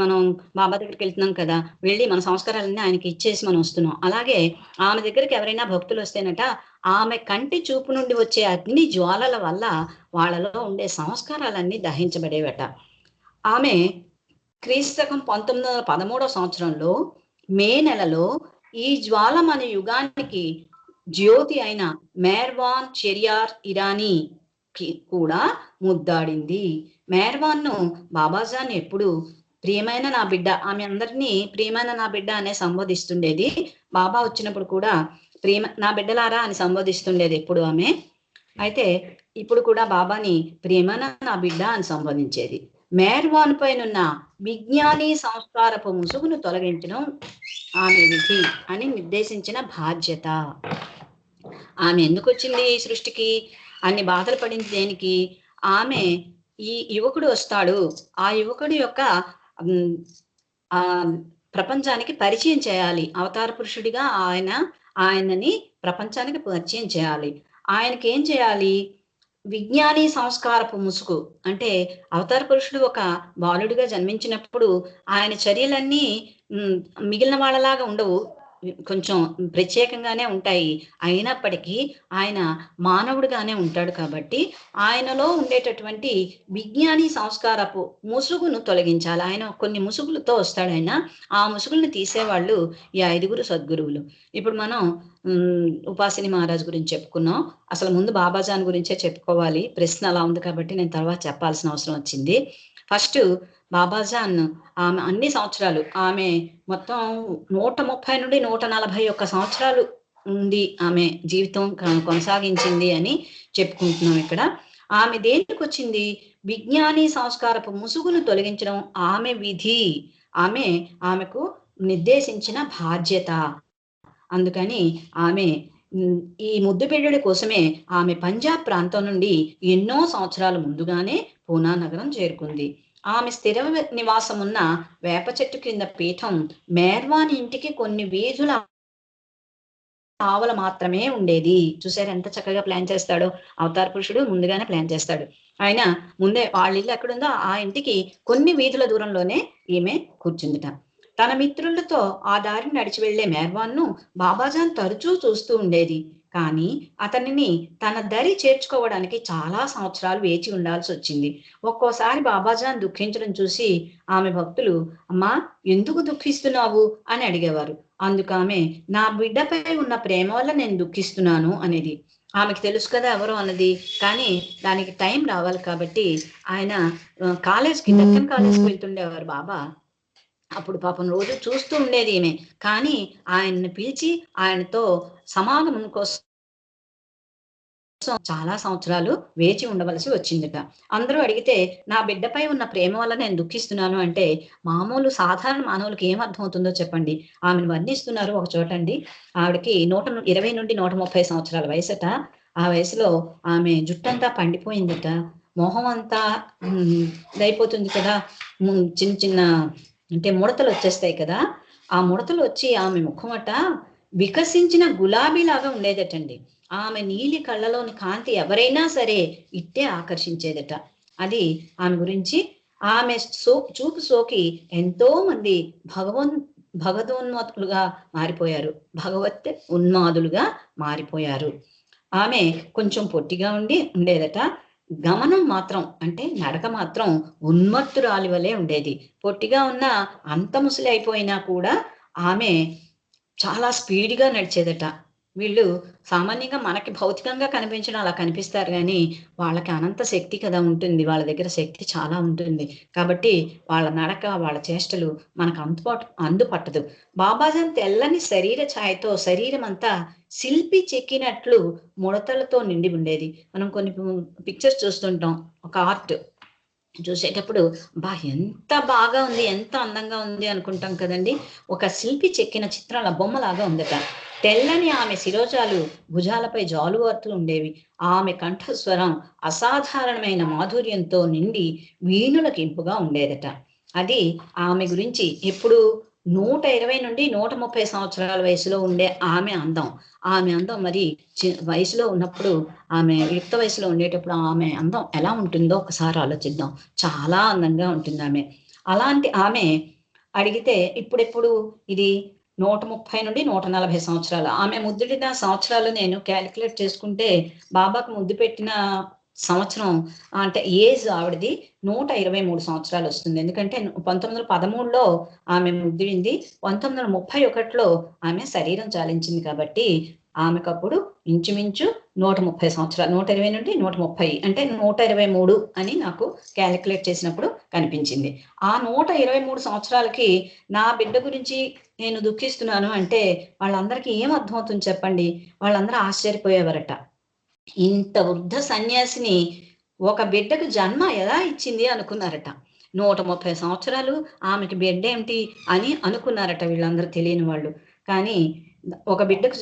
[SPEAKER 1] మనం బాబా దగ్గరికి వెళ్తున్నాం కదా, వెళ్ళి మన సంస్కారాలన్నీ ఆయనకి ఇచ్చేసి మనం వస్తున్నాం. అలాగే ఆమె దగ్గరికి ఎవరైనా భక్తులు వస్తేనట, ఆమె కంటి చూపు నుండి వచ్చే అగ్ని జ్వాలల వల్ల వాళ్ళలో ఉండే సంస్కారాలన్నీ దహించబడేవట. ఆమె క్రీస్తకం 1913 సంవత్సరంలో మే నెలలో ఈ జ్వాల మన యుగానికి జ్యోతి అయిన మెహర్వాన్ షెరియార్ ఇరానీ కూడా ముద్దాడింది. మెహర్వాన్ను బాబాజాన్ ఎప్పుడు ప్రియమైన నా బిడ్డ, ఆమె అందరినీ ప్రియమైన నా బిడ్డ అనే సంబోధిస్తుండేది. బాబా వచ్చినప్పుడు కూడా నా బిడ్డలారా అని సంబోధిస్తుండేది ఎప్పుడు ఆమె. అయితే ఇప్పుడు కూడా బాబాని ప్రియమైన నా బిడ్డ అని సంబోధించేది. మెహర్వాన్ పైనున్న విజ్ఞాని సంస్కారపు ముసుగును తొలగించడం ఆమె విధి అని నిర్దేశించిన బాధ్యత. ఆమె ఎందుకు వచ్చింది ఈ సృష్టికి, అన్ని బాధలు పడింది దేనికి? ఆమె ఈ యువకుడు వస్తాడు, ఆ యువకుడి యొక్క ప్రపంచానికి పరిచయం చేయాలి. అవతార పురుషుడిగా ఆయనని ప్రపంచానికి పరిచయం చేయాలి. ఆయనకి ఏం చేయాలి? విజ్ఞాని సంస్కారపు ముసుగు అంటే అవతార పురుషుడు ఒక బాలుడిగా జన్మించినప్పుడు ఆయన చర్యలన్నీ మిగిలిన వాళ్ళలాగా ఉండవు, కొంచెం ప్రత్యేకంగానే ఉంటాయి. అయినప్పటికీ ఆయన మానవుడిగానే ఉంటాడు. కాబట్టి ఆయనలో ఉండేటటువంటి విజ్ఞాని సంస్కారపు ముసుగును తొలగించాలి. ఆయన కొన్ని ముసుగులతో వస్తాడు. ఆయన ఆ ముసుగుల్ని తీసేవాళ్ళు ఈ 5 సద్గురువులు. ఇప్పుడు మనం ఉపాసిని మహారాజ్ గురించి చెప్పుకున్నాం. అసలు ముందు బాబాజాన్ గురించే చెప్పుకోవాలి. ప్రశ్న అలా ఉంది కాబట్టి నేను తర్వాత చెప్పాల్సిన అవసరం వచ్చింది. ఫస్ట్ బాబాజాన్ ఆమె అన్ని సంవత్సరాలు, ఆమె మొత్తం 130 నుండి 141 సంవత్సరాలు ఉంది ఆమె జీవితం కొనసాగించింది అని చెప్పుకుంటున్నాం ఇక్కడ. ఆమె దేనికి వచ్చింది? విజ్ఞాని సంస్కారపు ముసుగును తొలగించడం ఆమె విధి, ఆమెకు నిర్దేశించిన బాధ్యత. అందుకని ఆమె ఈ ముద్దుబిడ్డడి కోసమే ఆమె పంజాబ్ ప్రాంతం నుండి ఎన్నో సంవత్సరాల ముందుగానే పూనా నగరం చేరుకుంది. ఆమె స్థిర నివాసం ఉన్న వేప చెట్టు కింద పీఠం మెహర్వాన్ ఇంటికి కొన్ని వీధుల ఆవల మాత్రమే ఉండేది. చూసారు ఎంత చక్కగా ప్లాన్ చేస్తాడో అవతార పురుషుడు, ముందుగానే ప్లాన్ చేస్తాడు. ఆయన ముందే వాళ్ళ ఇల్లు ఎక్కడుందో ఆ ఇంటికి కొన్ని వీధుల దూరంలోనే ఈమె కూర్చుందిట. తన మిత్రులతో ఆ దారిని నడిచి వెళ్లే మెహర్వాన్ను బాబాజాన్ తరచూ చూస్తూ ఉండేది. కానీ అతనిని తన దరి చేర్చుకోవడానికి చాలా సంవత్సరాలు వేచి ఉండాల్సి వచ్చింది. ఒక్కోసారి బాబాజాన్ దుఃఖించడం చూసి ఆమె భక్తులు, అమ్మా ఎందుకు దుఃఖిస్తున్నావు అని అడిగేవారు. అందుకామె, నా బిడ్డపై ఉన్న ప్రేమ వల్ల నేను దుఃఖిస్తున్నాను అనేది. ఆమెకు తెలుసు కదా ఎవరు అన్నది, కానీ దానికి టైం రావాలి కాబట్టి ఆయన కాలేజ్కి, దక్కన్ కాలేజ్కి వెళ్తుండేవారు బాబా. అప్పుడు పాపం రోజు చూస్తూ ఉండేది ఈమె, కానీ ఆయన్ని పిలిచి ఆయనతో సమాగమం కోసం చాలా సంవత్సరాలు వేచి ఉండవలసి వచ్చిందట. అందరూ అడిగితే, నా బిడ్డపై ఉన్న ప్రేమ వల్ల నేను దుఃఖిస్తున్నాను అంటే, మామూలు సాధారణ మానవులకి ఏం అర్థమవుతుందో చెప్పండి. ఆమెను వర్ణిస్తున్నారు ఒక చోటండి. ఆవిడకి 120 నుండి 130 సంవత్సరాల వయసట. ఆ వయసులో ఆమె జుట్టంతా పండిపోయిందట, మొహం అంతా ఇదైపోతుంది కదా, చిన్న చిన్న అంటే ముడతలు వచ్చేస్తాయి కదా, ఆ ముడతలు వచ్చి ఆమె ముఖమట వికసించిన గులాబీలాగా ఉండేదటండి. ఆమె నీలి కళ్ళలోని కాంతి ఎవరైనా సరే ఇట్టే ఆకర్షించేదట. అది ఆమె గురించి. ఆమె చూపు సోకి ఎంతో మంది భగవదోన్మాదులుగా మారిపోయారు, భగవత్ ఉన్మాదులుగా మారిపోయారు. ఆమె కొంచెం పొట్టిగా ఉండేదట. గమనం మాత్రం, అంటే నడక మాత్రం ఉన్మత్తురాలి వలె ఉండేది. పొట్టిగా ఉన్న అంత ముసలి అయిపోయినా కూడా ఆమె చాలా స్పీడ్గా నడిచేదట. వీళ్ళు సామాన్యంగా మనకి భౌతికంగా కనిపించడం అలా కనిపిస్తారు, కానీ వాళ్ళకి అనంత శక్తి కదా ఉంటుంది, వాళ్ళ దగ్గర శక్తి చాలా ఉంటుంది. కాబట్టి వాళ్ళ నడక, వాళ్ళ చేష్టలు మనకు అందుపట్టదు. బాబాజాన్ తెల్లని శరీర ఛాయతో శరీరం అంతా శిల్పి చెక్కినట్లు ముడతలతో నిండి ఉండేది. మనం కొన్ని పిక్చర్స్ చూస్తుంటాం, ఒక ఆర్ట్ చూసేటప్పుడు బా ఎంత బాగా ఉంది, ఎంత అందంగా ఉంది అనుకుంటాం కదండి. ఒక శిల్పి చెక్కిన చిత్రాల బొమ్మలాగా ఉందట. తెల్లని ఆమె శిరోజాలు, భుజాలపై జాలువార్తులు ఉండేవి. ఆమె కంఠస్వరం అసాధారణమైన మాధుర్యంతో నిండి వీణులకు ఇంపుగా ఉండేదట. అది ఆమె గురించి. ఎప్పుడు 120 నుండి 130 సంవత్సరాల వయసులో ఉండే ఆమె అందం. ఆమె అందం మరి వయసులో ఉన్నప్పుడు, ఆమె యుక్త వయసులో ఉండేటప్పుడు ఆమె అందం ఎలా ఉంటుందో ఒకసారి ఆలోచిద్దాం. చాలా అందంగా ఉంటుంది ఆమె. అలాంటి ఆమె అడిగితే ఇప్పుడెప్పుడు ఇది 130 నుండి 140 సంవత్సరాలు. ఆమె ముద్దుడిన సంవత్సరాలు నేను క్యాలిక్యులేట్ చేసుకుంటే, బాబాకు ముద్దు పెట్టిన సంవత్సరం అంటే ఏజ్ ఆవిడది 123 సంవత్సరాలు వస్తుంది. ఎందుకంటే 1913లో ఆమె ముద్దుడింది, 1931లో ఆమె శరీరం చాలించింది. కాబట్టి ఆమెకప్పుడు ఇంచుమించు 130 సంవత్సరాలు, 120 నుండి 130 అంటే 123 అని నాకు క్యాలిక్యులేట్ చేసినప్పుడు కనిపించింది. ఆ 123 సంవత్సరాలకి నా బిడ్డ గురించి నేను దుఃఖిస్తున్నాను అంటే వాళ్ళందరికీ ఏం అర్థమవుతుంది చెప్పండి. వాళ్ళందరూ ఆశ్చర్యపోయేవారట. ఇంత వృద్ధ సన్యాసిని ఒక బిడ్డకు జన్మ ఎలా ఇచ్చింది అనుకున్నారట. 130 సంవత్సరాలు ఆమెకి బిడ్డ ఏమిటి అని అనుకున్నారట వీళ్ళందరూ, తెలియని వాళ్ళు. కానీ ఒక బిడ్డకు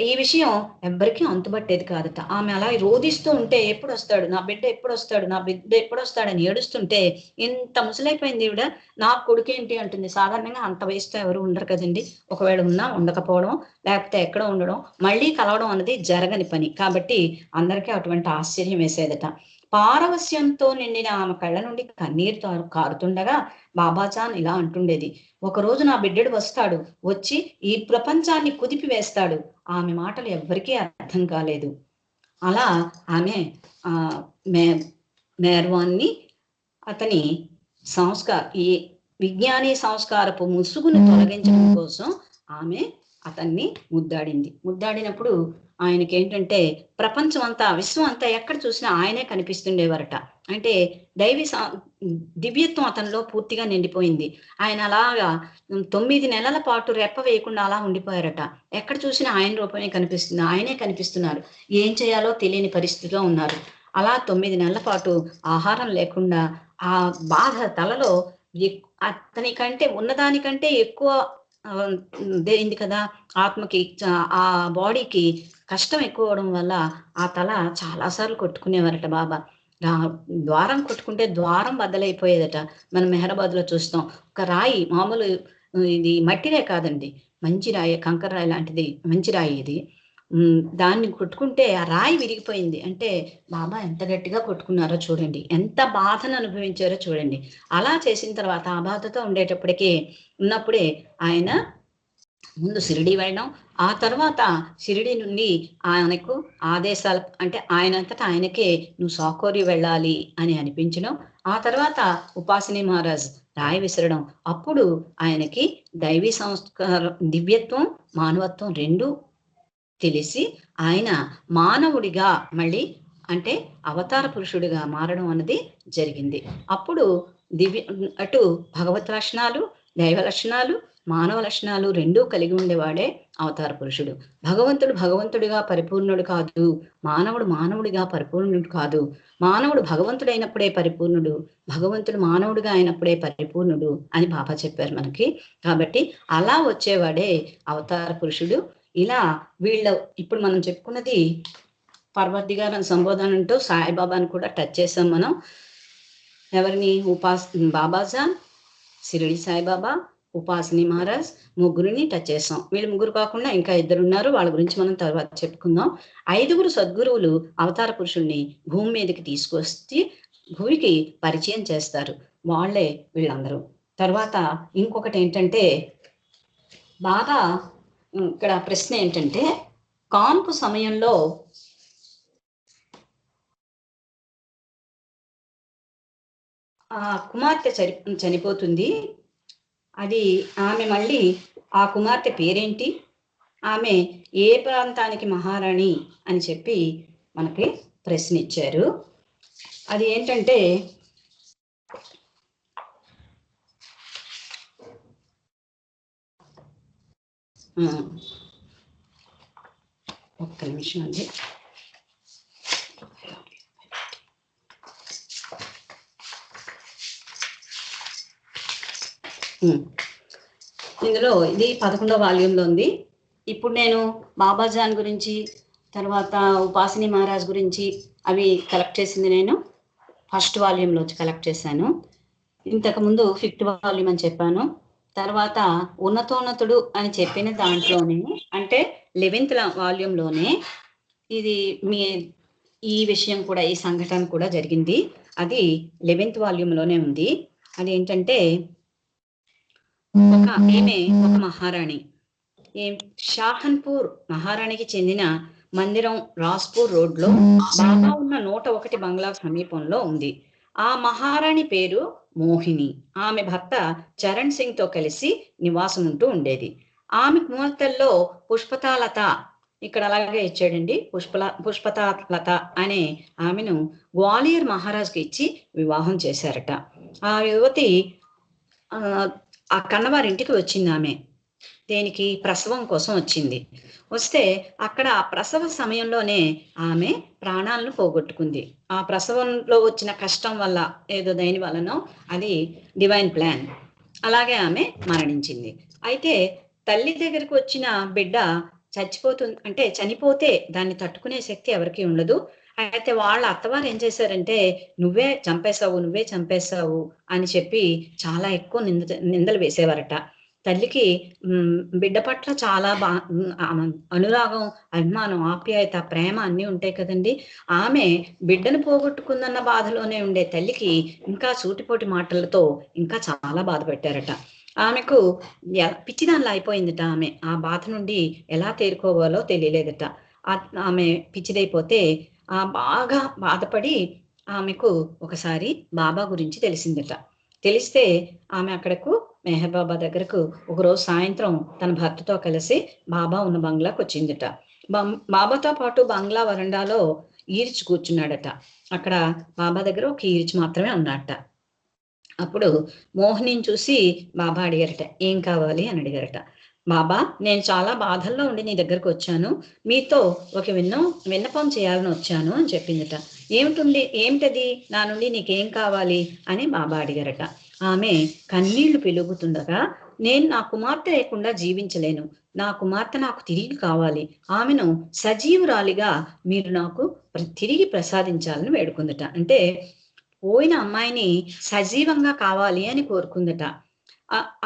[SPEAKER 1] ఈ విషయం ఎవ్వరికీ అంతుబట్టేది కాదట. ఆమె అలా రోధిస్తూ ఉంటే, ఎప్పుడు వస్తాడు నా బిడ్డ, ఎప్పుడు వస్తాడు నా బిడ్డ, ఎప్పుడు వస్తాడని ఏడుస్తుంటే, ఇంత ముసలైపోయింది ఈవిడ, నా కొడుకేంటి అంటుంది. సాధారణంగా అంత వయసుతో ఎవరు ఉండరు కదండి. ఒకవేళ ఉన్నా ఉండకపోవడం, లేకపోతే ఎక్కడ ఉండడం, మళ్ళీ కలవడం అన్నది జరగని పని. కాబట్టి అందరికీ అటువంటి ఆశ్చర్యం వేసేదట. పారవస్యంతో నిండిన ఆమె కళ్ళ నుండి కన్నీరు కారుతుండగా బాబాజాన్ ఇలా అంటుండేది, ఒకరోజు నా బిడ్డడు వస్తాడు, వచ్చి ఈ ప్రపంచాన్ని కుదిపి వేస్తాడు. ఆమె మాటలు ఎవ్వరికీ అర్థం కాలేదు. అలా ఆమె మేర్వాన్ని అతని ఈ విజ్ఞాని సంస్కారపు ముసుగును తొలగించడం కోసం ఆమె అతన్ని ముద్దాడినప్పుడు ఆయనకి ఏంటంటే ప్రపంచం అంతా, విశ్వం అంతా ఎక్కడ చూసినా ఆయనే కనిపిస్తుండేవారట. అంటే దివ్యత్వం అతనిలో పూర్తిగా నిండిపోయింది. ఆయన అలాగా 9 నెలల పాటు రెప్ప వేయకుండా అలా ఉండిపోయారట. ఎక్కడ చూసినా ఆయన రూపమే కనిపిస్తుంది, ఆయనే కనిపిస్తున్నారు. ఏం చేయాలో తెలియని పరిస్థితిలో ఉన్నారు. అలా 9 నెలల పాటు ఆహారం లేకుండా ఆ బాధ తలలో అతనికంటే ఉన్నదానికంటే ఎక్కువ దేనింది కదా, ఆత్మకి, ఆ బాడీకి కష్టం ఎక్కువ అవడం వల్ల ఆ తల చాలాసార్లు కొట్టుకునేవారట బాబా. ద్వారం కొట్టుకుంటే ద్వారం బద్దలైపోయేదట. మనం మెహరాబాద్లో చూస్తాం. ఒక రాయి, మామూలు ఇది మట్టిరే కాదండి, మంచి రాయి, కంకర రాయి లాంటిది, మంచి రాయి ఇది. దాన్ని కొట్టుకుంటే ఆ రాయి విరిగిపోయింది. అంటే బాబా ఎంత గట్టిగా కొట్టుకున్నారో చూడండి, ఎంత బాధను అనుభవించారో చూడండి. అలా చేసిన తర్వాత ఆ బాధతో ఉన్నప్పుడే ఆయన ముందు షిరిడి వెళ్ళడం, ఆ తర్వాత షిరిడి నుండి ఆయనకు ఆదేశాలు, అంటే ఆయనంతటా ఆయనకే నువ్వు సాకోరి వెళ్ళాలి అని అనిపించడం, ఆ తర్వాత ఉపాసిని మహారాజ్ రాయి విసరడం, అప్పుడు ఆయనకి దైవీ సంస్కారం, దివ్యత్వం, మానవత్వం రెండు తెలిసి ఆయన మానవుడిగా మళ్ళీ, అంటే అవతార పురుషుడిగా మారడం అన్నది జరిగింది. అప్పుడు దివ్య అటు భగవత్ లక్షణాలు, దైవ లక్షణాలు, మానవ లక్షణాలు రెండూ కలిగి ఉండేవాడే అవతార పురుషుడు. భగవంతుడు భగవంతుడిగా పరిపూర్ణుడు కాదు, మానవుడు మానవుడిగా పరిపూర్ణుడు కాదు. మానవుడు భగవంతుడైనప్పుడే పరిపూర్ణుడు, భగవంతుడు మానవుడిగా అయినప్పుడే పరిపూర్ణుడు అని బాబా చెప్పారు మనకి. కాబట్టి అలా వచ్చేవాడే అవతార పురుషుడు. ఇలా వీళ్ళ ఇప్పుడు మనం చెప్పుకున్నది పర్వర్దిగార్ అని సంబోధనంతో సాయిబాబాని కూడా టచ్ చేసాం మనం. ఎవరిని? బాబాజాన్, షిరిడి సాయిబాబా, ఉపాసిని మహారాజ్, ముగ్గురిని టచ్ చేసాం. వీళ్ళు ముగ్గురు కాకుండా ఇంకా ఇద్దరు ఉన్నారు, వాళ్ళ గురించి మనం తర్వాత చెప్పుకుందాం. 5గురు సద్గురువులు అవతార పురుషుల్ని భూమి మీదకి తీసుకొచ్చి భూమికి పరిచయం చేస్తారు. వాళ్ళే వీళ్ళందరూ. తర్వాత ఇంకొకటి ఏంటంటే, బాగా ఇక్కడ ప్రశ్న ఏంటంటే, కాన్పు సమయంలో ఆ కుమార్తె చనిపోతుంది. అది ఆమె మళ్ళీ ఆ కుమార్తె పేరేంటి, ఆమె ఏ ప్రాంతానికి మహారాణి అని చెప్పి మనకి ప్రశ్న ఇచ్చారు. అది ఏంటంటే, ఒక్క నిమిషం అండి. ఇందులో ఇది 11వ వాల్యూమ్లో ఉంది. ఇప్పుడు నేను బాబాజాన్ గురించి, తర్వాత ఉపాసిని మహారాజ్ గురించి అవి కలెక్ట్ చేసింది నేను ఫస్ట్ వాల్యూమ్లోంచి కలెక్ట్ చేశాను. ఇంతకుముందు 5th వాల్యూమ్ అని చెప్పాను. తర్వాత ఉన్నతోన్నతుడు అని చెప్పిన దాంట్లోనే, అంటే 11th వాల్యూమ్లోనే ఇది ఈ విషయం కూడా, ఈ సంఘటన కూడా జరిగింది. అది 11th వాల్యూమ్లోనే ఉంది. అదేంటంటే, ఒక మహారాణి, షాహన్పూర్ మహారాణికి చెందిన మందిరం రాస్పూర్ రోడ్లో బాబా ఉన్న 101 బంగ్లా సమీపంలో ఉంది. ఆ మహారాణి పేరు మోహిని. ఆమె భర్త చరణ్ సింగ్ తో కలిసి నివాసం ఉంటూ ఉండేది. ఆమె కుమార్తెల్లో పుష్పతాలత, ఇక్కడ అలాగే ఇచ్చాడండి, పుష్పతాలత అనే ఆమెను గ్వాలియర్ మహారాజ్కి ఇచ్చి వివాహం చేశారట. ఆ యువతి ఆ కన్నవారింటికి వచ్చింది. ఆమె దేనికి? ప్రసవం కోసం వచ్చింది. వస్తే అక్కడ ప్రసవ సమయంలోనే ఆమె ప్రాణాలను పోగొట్టుకుంది. ఆ ప్రసవంలో వచ్చిన కష్టం వల్ల, ఏదో దేని వలనో, అది డివైన్ ప్లాన్. అలాగే ఆమె మరణించింది. అయితే తల్లి దగ్గరకు వచ్చిన బిడ్డ చచ్చిపోతుంది, అంటే చనిపోతే దాన్ని తట్టుకునే శక్తి ఎవరికి ఉండదు. అయితే వాళ్ళ అత్తవారు ఏం చేశారంటే, నువ్వే చంపేశావు అని చెప్పి చాలా ఎక్కువ నిందలు వేసేవారట. తల్లికి బిడ్డ పట్ల చాలా అనురాగం, అభిమానం, ఆప్యాయత, ప్రేమ అన్నీ ఉంటాయి కదండి. ఆమె బిడ్డను పోగొట్టుకుందన్న బాధలోనే ఉండే తల్లికి ఇంకా సూటిపోటి మాటలతో ఇంకా చాలా బాధ పెట్టారట. ఆమెకు పిచ్చిదానిలా అయిపోయిందట. ఆమె ఆ బాధ నుండి ఎలా తేరుకోవాలో తెలియలేదట. ఆమె పిచ్చిదైపోతే బాగా బాధపడి ఆమెకు ఒకసారి బాబా గురించి తెలిసిందట. తెలిస్తే ఆమె అక్కడకు, మెహర్ బాబా దగ్గరకు ఒకరోజు సాయంత్రం తన భర్తతో కలిసి బాబా ఉన్న బంగ్లాకు వచ్చిందట. బాబాతో పాటు బంగ్లా వరండాలో ఈడ్చి కూర్చున్నాడట. అక్కడ బాబా దగ్గర ఒక ఈడ్చి మాత్రమే ఉన్నట్ట. అప్పుడు మోహినిని చూసి బాబా అడిగారట, ఏం కావాలి అని అడిగారట. బాబా, నేను చాలా బాధల్లో ఉండి నీ దగ్గరకు వచ్చాను, మీతో ఒక విన్నపం చేయాలని వచ్చాను అని చెప్పిందట. ఏమిటది? నా నుండి నీకేం కావాలి అని బాబా అడిగారట. ఆమె కన్నీళ్లు పెలుగుతుండగా, నేను నా కుమార్తె లేకుండా జీవించలేను, నా కుమార్తె నాకు తిరిగి కావాలి, ఆమెను సజీవురాలిగా మీరు నాకు తిరిగి ప్రసాదించాలని వేడుకుందట. అంటే పోయిన అమ్మాయిని సజీవంగా కావాలి అని కోరుకుందట.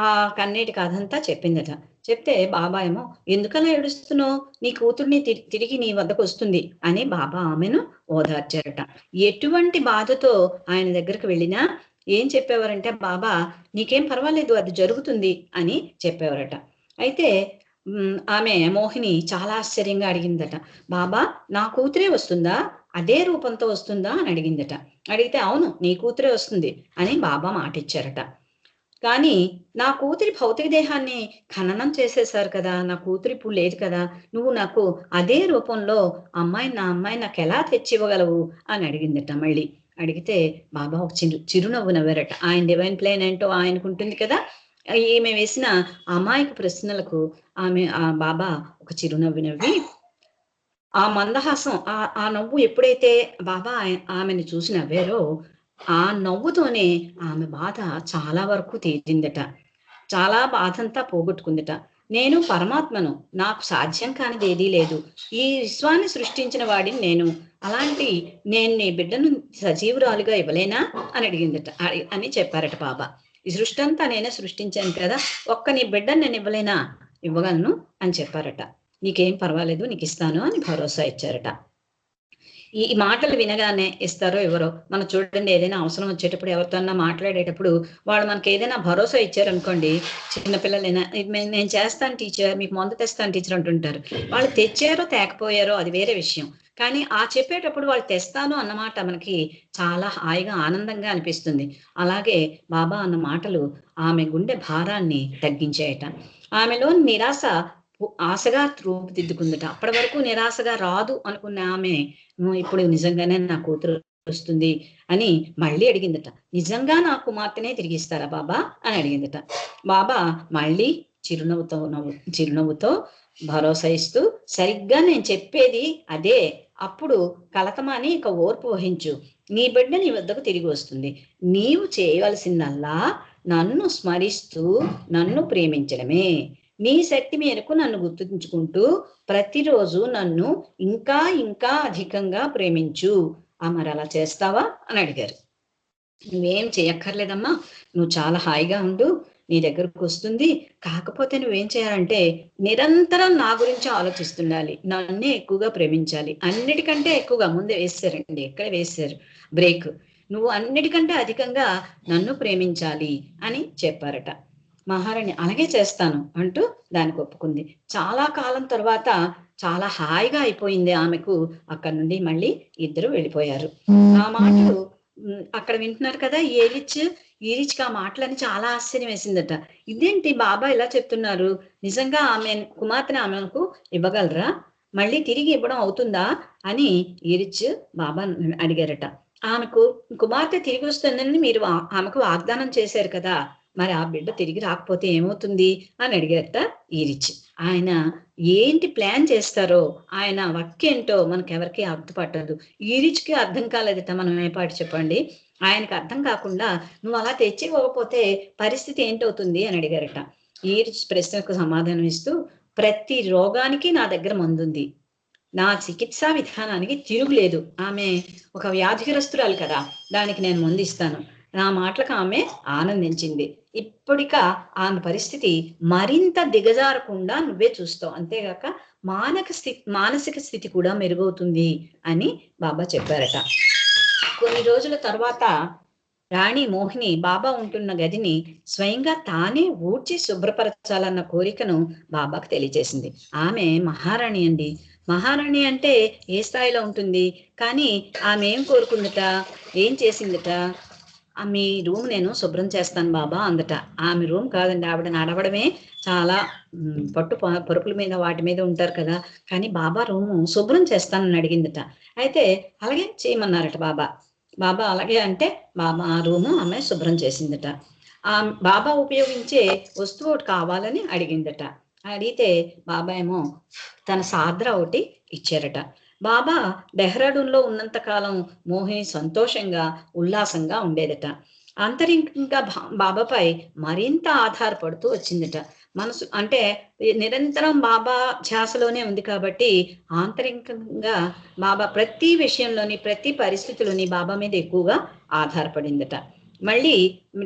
[SPEAKER 1] ఆ కన్నీటి కథంతా చెప్పిందట. చెప్తే బాబా ఏమో, ఎందుకలా ఏడుస్తున్నావు, నీ కూతుర్ని తిరిగి నీ వద్దకు వస్తుంది అని బాబా ఆమెను ఓదార్చారట. ఎటువంటి బాధతో ఆయన దగ్గరకు వెళ్ళినా ఏం చెప్పేవారంటే, బాబా నీకేం పర్వాలేదు, అది జరుగుతుంది అని చెప్పేవారట. అయితే ఆమె మోహిని చాలా ఆశ్చర్యంగా అడిగిందట, బాబా నా కూతురే వస్తుందా, అదే రూపంతో వస్తుందా అని అడిగిందట. అడిగితే అవును నీ కూతురే వస్తుంది అని బాబా మాట ఇచ్చారట. కానీ నా కూతురి భౌతిక దేహాన్ని ఖననం చేసేశారు కదా, నా కూతురి ఇప్పుడు లేదు కదా, నువ్వు నాకు అదే రూపంలో నా అమ్మాయి నాకు ఎలా తెచ్చివ్వగలవు అని అడిగిందట. మళ్ళీ అడిగితే బాబా ఒక చిరునవ్వు నవ్వారట. ఆయన డివైన్ ప్లేన్ ఏంటో ఆయనకు ఉంటుంది కదా. ఈమె వేసిన అమాయక ప్రశ్నలకు ఆ బాబా ఒక చిరునవ్వు నవ్వి, ఆ మందహాసం, ఆ నవ్వు ఎప్పుడైతే బాబా ఆమెను చూసి నవ్వారో ఆ నవ్వుతోనే ఆమె బాధ చాలా వరకు తీరిందట. చాలా బాధంతా పోగొట్టుకుందట. నేను పరమాత్మను, నాకు సాధ్యం కానిది ఏదీ లేదు, ఈ విశ్వాన్ని సృష్టించిన వాడిని నేను, అలాంటి నేను నీ బిడ్డను సజీవురాలుగా ఇవ్వలేనా అని అడిగిందట. అని చెప్పారట బాబా. ఈ సృష్టి అంతా నేనే సృష్టించాను కదా, ఒక్క నీ బిడ్డను నేను ఇవ్వలేనా, ఇవ్వగలను అని చెప్పారట. నీకేం పర్వాలేదు, నీకు ఇస్తాను అని భరోసా ఇచ్చారట. ఈ మాటలు వినగానే ఇస్తారో ఎవరో, మనం చూడండి ఏదైనా అవసరం వచ్చేటప్పుడు ఎవరితోన్నా మాట్లాడేటప్పుడు వాళ్ళు మనకి ఏదైనా భరోసా ఇచ్చారనుకోండి, చిన్నపిల్లలైనా నేను చేస్తాను టీచర్, మీకు మందు తెస్తాను టీచర్ అంటుంటారు. వాళ్ళు తెచ్చారో తేకపోయారో అది వేరే విషయం, కానీ ఆ చెప్పేటప్పుడు వాళ్ళు తెస్తాను అన్నమాట మనకి చాలా హాయిగా ఆనందంగా అనిపిస్తుంది. అలాగే బాబా అన్న మాటలు ఆమె గుండె భారాన్ని తగ్గించాయట. ఆమెలో నిరాశ ఆశగా రూపుదిద్దుకుందట. అప్పటి వరకు నిరాశగా రాదు అనుకున్న ఆమె ఇప్పుడు నిజంగానే నా కూతురు వస్తుంది అని మళ్ళీ అడిగిందట. నిజంగా నా కుమార్తెనే తిరిగిస్తారా బాబా అని అడిగిందట. బాబా మళ్ళీ చిరునవ్వుతో భరోసా ఇస్తూ, సరిగ్గా నేను చెప్పేది అదే, అప్పుడు కలతమాని ఇక ఓర్పు వహించు, నీ బిడ్డ నీ వద్దకు తిరిగి వస్తుంది. నీవు చేయవలసిందల్లా నన్ను స్మరిస్తూ నన్ను ప్రేమించడమే. నీ శక్తి మేరకు నన్ను గుర్తుంచుకుంటూ ప్రతిరోజు నన్ను ఇంకా ఇంకా అధికంగా ప్రేమించు. మరి అలా చేస్తావా అని అడిగారు. నువ్వేం చేయక్కర్లేదమ్మా, నువ్వు చాలా హాయిగా ఉండు, నీ దగ్గరకు వస్తుంది. కాకపోతే నువ్వేం చేయాలంటే నిరంతరం నా గురించి ఆలోచిస్తుండాలి, నన్నే ఎక్కువగా ప్రేమించాలి. అన్నిటికంటే ఎక్కువగా ముందే వేసారండి, ఎక్కడ వేశారు బ్రేక్, నువ్వు అన్నిటికంటే అధికంగా నన్ను ప్రేమించాలి అని చెప్పారట. మహారాణి అలాగే చేస్తాను అంటూ దానికి ఒప్పుకుంది. చాలా కాలం తర్వాత చాలా హాయిగా అయిపోయింది ఆమెకు. అక్కడి నుండి మళ్ళీ ఇద్దరు వెళ్ళిపోయారు. ఆ మాటలు అక్కడ వింటున్నారు కదా ఈరిచ్కి ఆ మాటలని చాలా ఆశ్చర్యం వేసిందట. ఇదేంటి బాబా ఇలా చెప్తున్నారు, నిజంగా ఆమె కుమార్తెని ఆమెకు ఇవ్వగలరా, మళ్ళీ తిరిగి ఇవ్వడం అవుతుందా అని ఈరిచ్ బాబా అడిగారట. ఆమెకు కుమార్తె తిరిగి వస్తుందని మీరు ఆమెకు వాగ్దానం చేశారు కదా, మరి ఆ బిడ్డ తిరిగి రాకపోతే ఏమవుతుంది అని అడిగారట ఈరిచ్. ఆయన ఏంటి ప్లాన్ చేస్తారో, ఆయన వక్కేంటో మనకెవరికి అర్థపట్టదు. ఈరిచ్కి అర్థం కాలేదట. మనం ఏ పాటు చెప్పండి, ఆయనకు అర్థం కాకుండా నువ్వు అలా తెచ్చి ఇవ్వకపోతే పరిస్థితి ఏంటవుతుంది అని అడిగారట. ఈరిచ్ ప్రశ్నకు సమాధానం ఇస్తూ, ప్రతి రోగానికి నా దగ్గర మందుంది, నా చికిత్సా విధానానికి తిరుగులేదు. ఆమె ఒక వ్యాధిగ్రస్తురాలు కదా, దానికి నేను మందు ఇస్తాను. నా మాటలకు ఆమె ఆనందించింది. ఇప్పటిక ఆమె పరిస్థితి మరింత దిగజారకుండా నువ్వే చూస్తావు, అంతేగాక మానసిక స్థితి కూడా మెరుగవుతుంది అని బాబా చెప్పారట. కొన్ని రోజుల తర్వాత రాణి మోహిని బాబా ఉంటున్న గదిని స్వయంగా తానే ఊడ్చి శుభ్రపరచాలన్న కోరికను బాబాకు తెలియజేసింది. ఆమె మహారాణి అండి. మహారాణి అంటే ఏ స్థాయిలో ఉంటుంది, కానీ ఆమె ఏం కోరుకుందట, ఏం చేసిందట, మీ రూమ్ నేను శుభ్రం చేస్తాను బాబా అందట. ఆమె రూమ్ కాదండి, ఆవిడ నడవడమే చాలా పరుపుల మీద వాటి మీద ఉంటారు కదా, కానీ బాబా రూము శుభ్రం చేస్తానని అడిగిందట. అయితే అలాగే చేయమన్నారట బాబా. బాబా అలాగే అంటే బాబా ఆ రూము ఆమె శుభ్రం చేసిందట. ఆ బాబా ఉపయోగించే వస్తువు ఒకటి కావాలని అడిగిందట. అడిగితే బాబా ఏమో తన సాద్ర ఒకటి ఇచ్చారట. బాబా డెహ్రాడూన్లో ఉన్నంత కాలం మోహిని సంతోషంగా ఉల్లాసంగా ఉండేదట. ఆంతరికంగా బాబాపై మరింత ఆధారపడుతూ వచ్చిందట. మనసు అంటే నిరంతరం బాబా ధ్యాసలోనే ఉంది కాబట్టి ఆంతరికంగా బాబా ప్రతి విషయంలోని ప్రతి పరిస్థితిలోని బాబా మీద ఎక్కువగా ఆధారపడిందట. మళ్ళీ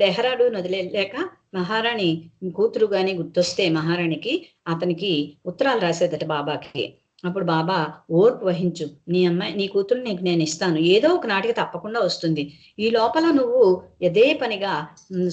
[SPEAKER 1] డెహ్రాడూన్ వదిలేక మహారాణి కూతురు గాని గుర్తొస్తే మహారాణికి అతనికి ఉత్తరాలు రాసేదట బాబాకి. అప్పుడు బాబా ఓర్పు వహించు, నీ కూతురు నీకు నేను ఇస్తాను, ఏదో ఒక నాటికి తప్పకుండా వస్తుంది, ఈ లోపల నువ్వు అదే పనిగా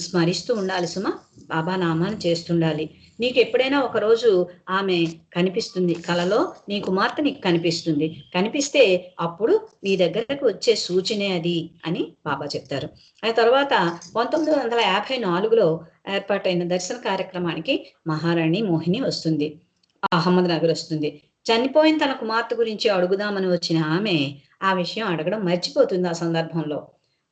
[SPEAKER 1] స్మరిస్తూ ఉండాలి సుమా, బాబా నామాన్ని చేస్తుండాలి. నీకు ఎప్పుడైనా ఒకరోజు ఆమె కనిపిస్తుంది, కలలో నీ కుమార్తె నీకు కనిపిస్తుంది. కనిపిస్తే అప్పుడు నీ దగ్గరకు వచ్చే సూచనే అది అని బాబా చెప్తారు. ఆ తర్వాత 1954లో ఏర్పాటైన దర్శన కార్యక్రమానికి మహారాణి మోహిని వస్తుంది, అహ్మద్ నగర్ వస్తుంది. చనిపోయిన తన కుమార్తె గురించి అడుగుదామని వచ్చిన ఆమె ఆ విషయం అడగడం మర్చిపోతుంది ఆ సందర్భంలో.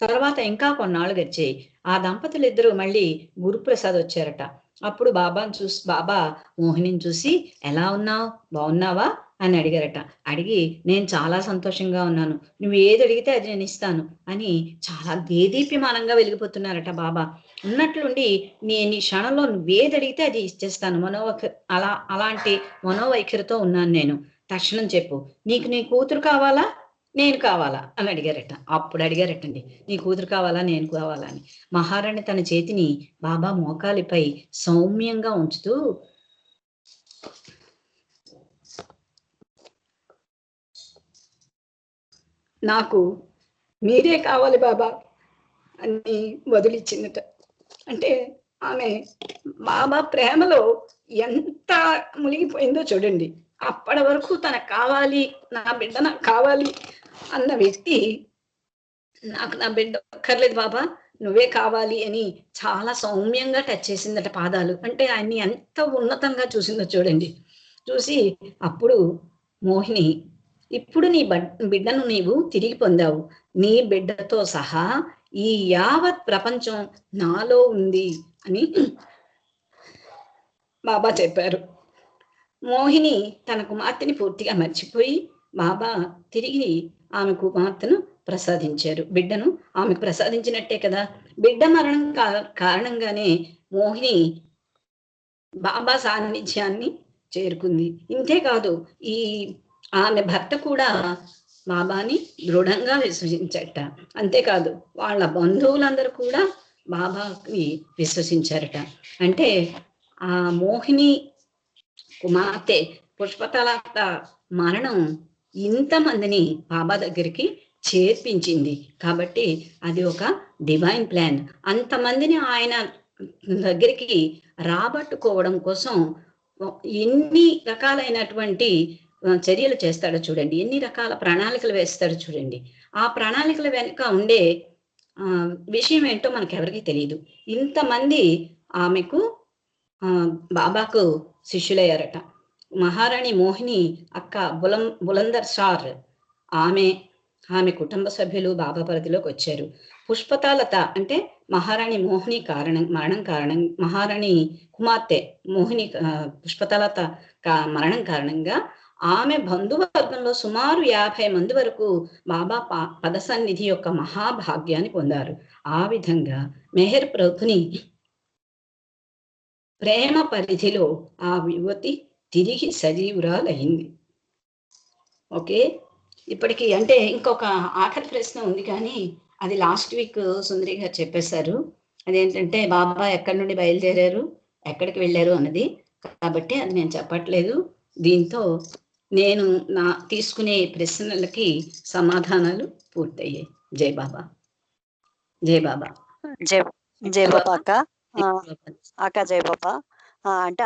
[SPEAKER 1] తర్వాత ఇంకా కొన్నాళ్ళు గడిచాయి. ఆ దంపతులు ఇద్దరు మళ్ళీ గురుప్రసాద్ వచ్చారట. అప్పుడు బాబా మోహినిని చూసి, ఎలా ఉన్నావు, బాగున్నావా అని అడిగారట. అడిగి, నేను చాలా సంతోషంగా ఉన్నాను, నువ్వు ఏది అడిగితే అది నేను ఇస్తాను అని చాలా దేదీప్యమానంగా వెలిగిపోతున్నారట బాబా. ఉన్నట్లుండి, నేను ఈ క్షణంలో నువ్వేది అడిగితే అది ఇచ్చేస్తాను, అలాంటి మనోవైఖరితో ఉన్నాను నేను. తక్షణం చెప్పు, నీకు నీ కూతురు కావాలా, నేను కావాలా అని అడిగారట. అప్పుడు అడిగారటండి, నీ కూతురు కావాలా, నేను కావాలా అని. మహారాణి తన చేతిని బాబా మోకాలిపై సౌమ్యంగా ఉంచుతూ, నాకు మీరే కావాలి బాబా అని వదిలిచ్చిందట. అంటే ఆమె బాబా ప్రేమలో ఎంత మునిగిపోయిందో చూడండి. అప్పటి వరకు తనకు కావాలి, నా బిడ్డ నాకు కావాలి అన్న వ్యక్తి, నాకు నా బిడ్డ అక్కర్లేదు బాబా, నువ్వే కావాలి అని చాలా సౌమ్యంగా టచ్ చేసిందట పాదాలు. అంటే ఆయన్ని ఎంత ఉన్నతంగా చూసిందో చూడండి. చూసి అప్పుడు మోహిని, ఇప్పుడు నీ బిడ్డను నీవు తిరిగి పొందావు, నీ బిడ్డతో సహా ఈ యావత్ ప్రపంచం నాలో ఉంది అని బాబా చెప్పారు. మోహిని తన కుమార్తెని పూర్తిగా మర్చిపోయి బాబా తిరిగి ఆమె కుమార్తెను ప్రసాదించారు. బిడ్డను ఆమెకు ప్రసాదించినట్టే కదా. బిడ్డ మరణం కారణంగానే మోహిని బాబా సాన్నిధ్యాన్ని చేరుకుంది. ఇంతేకాదు, ఈ ఆమె భర్త కూడా బాబాని దృఢంగా విశ్వసించట. అంతేకాదు, వాళ్ళ బంధువులందరూ కూడా బాబాకి విశ్వసించారట. అంటే ఆ మోహిని కుమార్తె పుష్పలత మరణం ఇంతమందిని బాబా దగ్గరికి చేర్పించింది. కాబట్టి అది ఒక డివైన్ ప్లాన్. అంతమందిని ఆయన దగ్గరికి రాబట్టుకోవడం కోసం ఎన్ని రకాలైనటువంటి చర్యలు చేస్తాడో చూడండి, ఎన్ని రకాల ప్రణాళికలు వేస్తాడో చూడండి. ఆ ప్రణాళికల వెనుక ఉండే విషయం ఏంటో మనకెవరికి తెలియదు. ఇంతమంది ఆమెకు బాబాకు శిష్యులయ్యారట. మహారాణి మోహిని అక్క బులందర్ షార్, ఆమె కుటుంబ సభ్యులు బాబా పరిధిలోకి వచ్చారు. పుష్పలత అంటే మహారాణి మోహిని మరణం కారణం, మహారాణి కుమార్తె మోహిని పుష్పలత మరణం కారణంగా ఆమె బంధువర్గంలో సుమారు 50 మంది వరకు బాబా పదసన్నిధి యొక్క మహాభాగ్యాన్ని పొందారు. ఆ విధంగా మెహర్ ప్రభుని ప్రేమ పరిధిలో ఆ యువతి తిరిగి సజీవురాలైంది. ఓకే, ఇప్పటికి అంటే ఇంకొక ఆఖరి ప్రశ్న ఉంది, కానీ అది లాస్ట్ వీక్ సుందరి గారు చెప్పేశారు. అదేంటంటే బాబా ఎక్కడి నుండి బయలుదేరారు, ఎక్కడికి వెళ్ళారు అన్నది. కాబట్టి అది నేను చెప్పట్లేదు. దీంతో నేను తీసుకునే ప్రశ్నలకి సమాధానాలు పూర్తయ్యాయి. జై బాబా, జై బాబా,
[SPEAKER 2] జై బాబా అక్క. అక్క జై బాబా. అంటే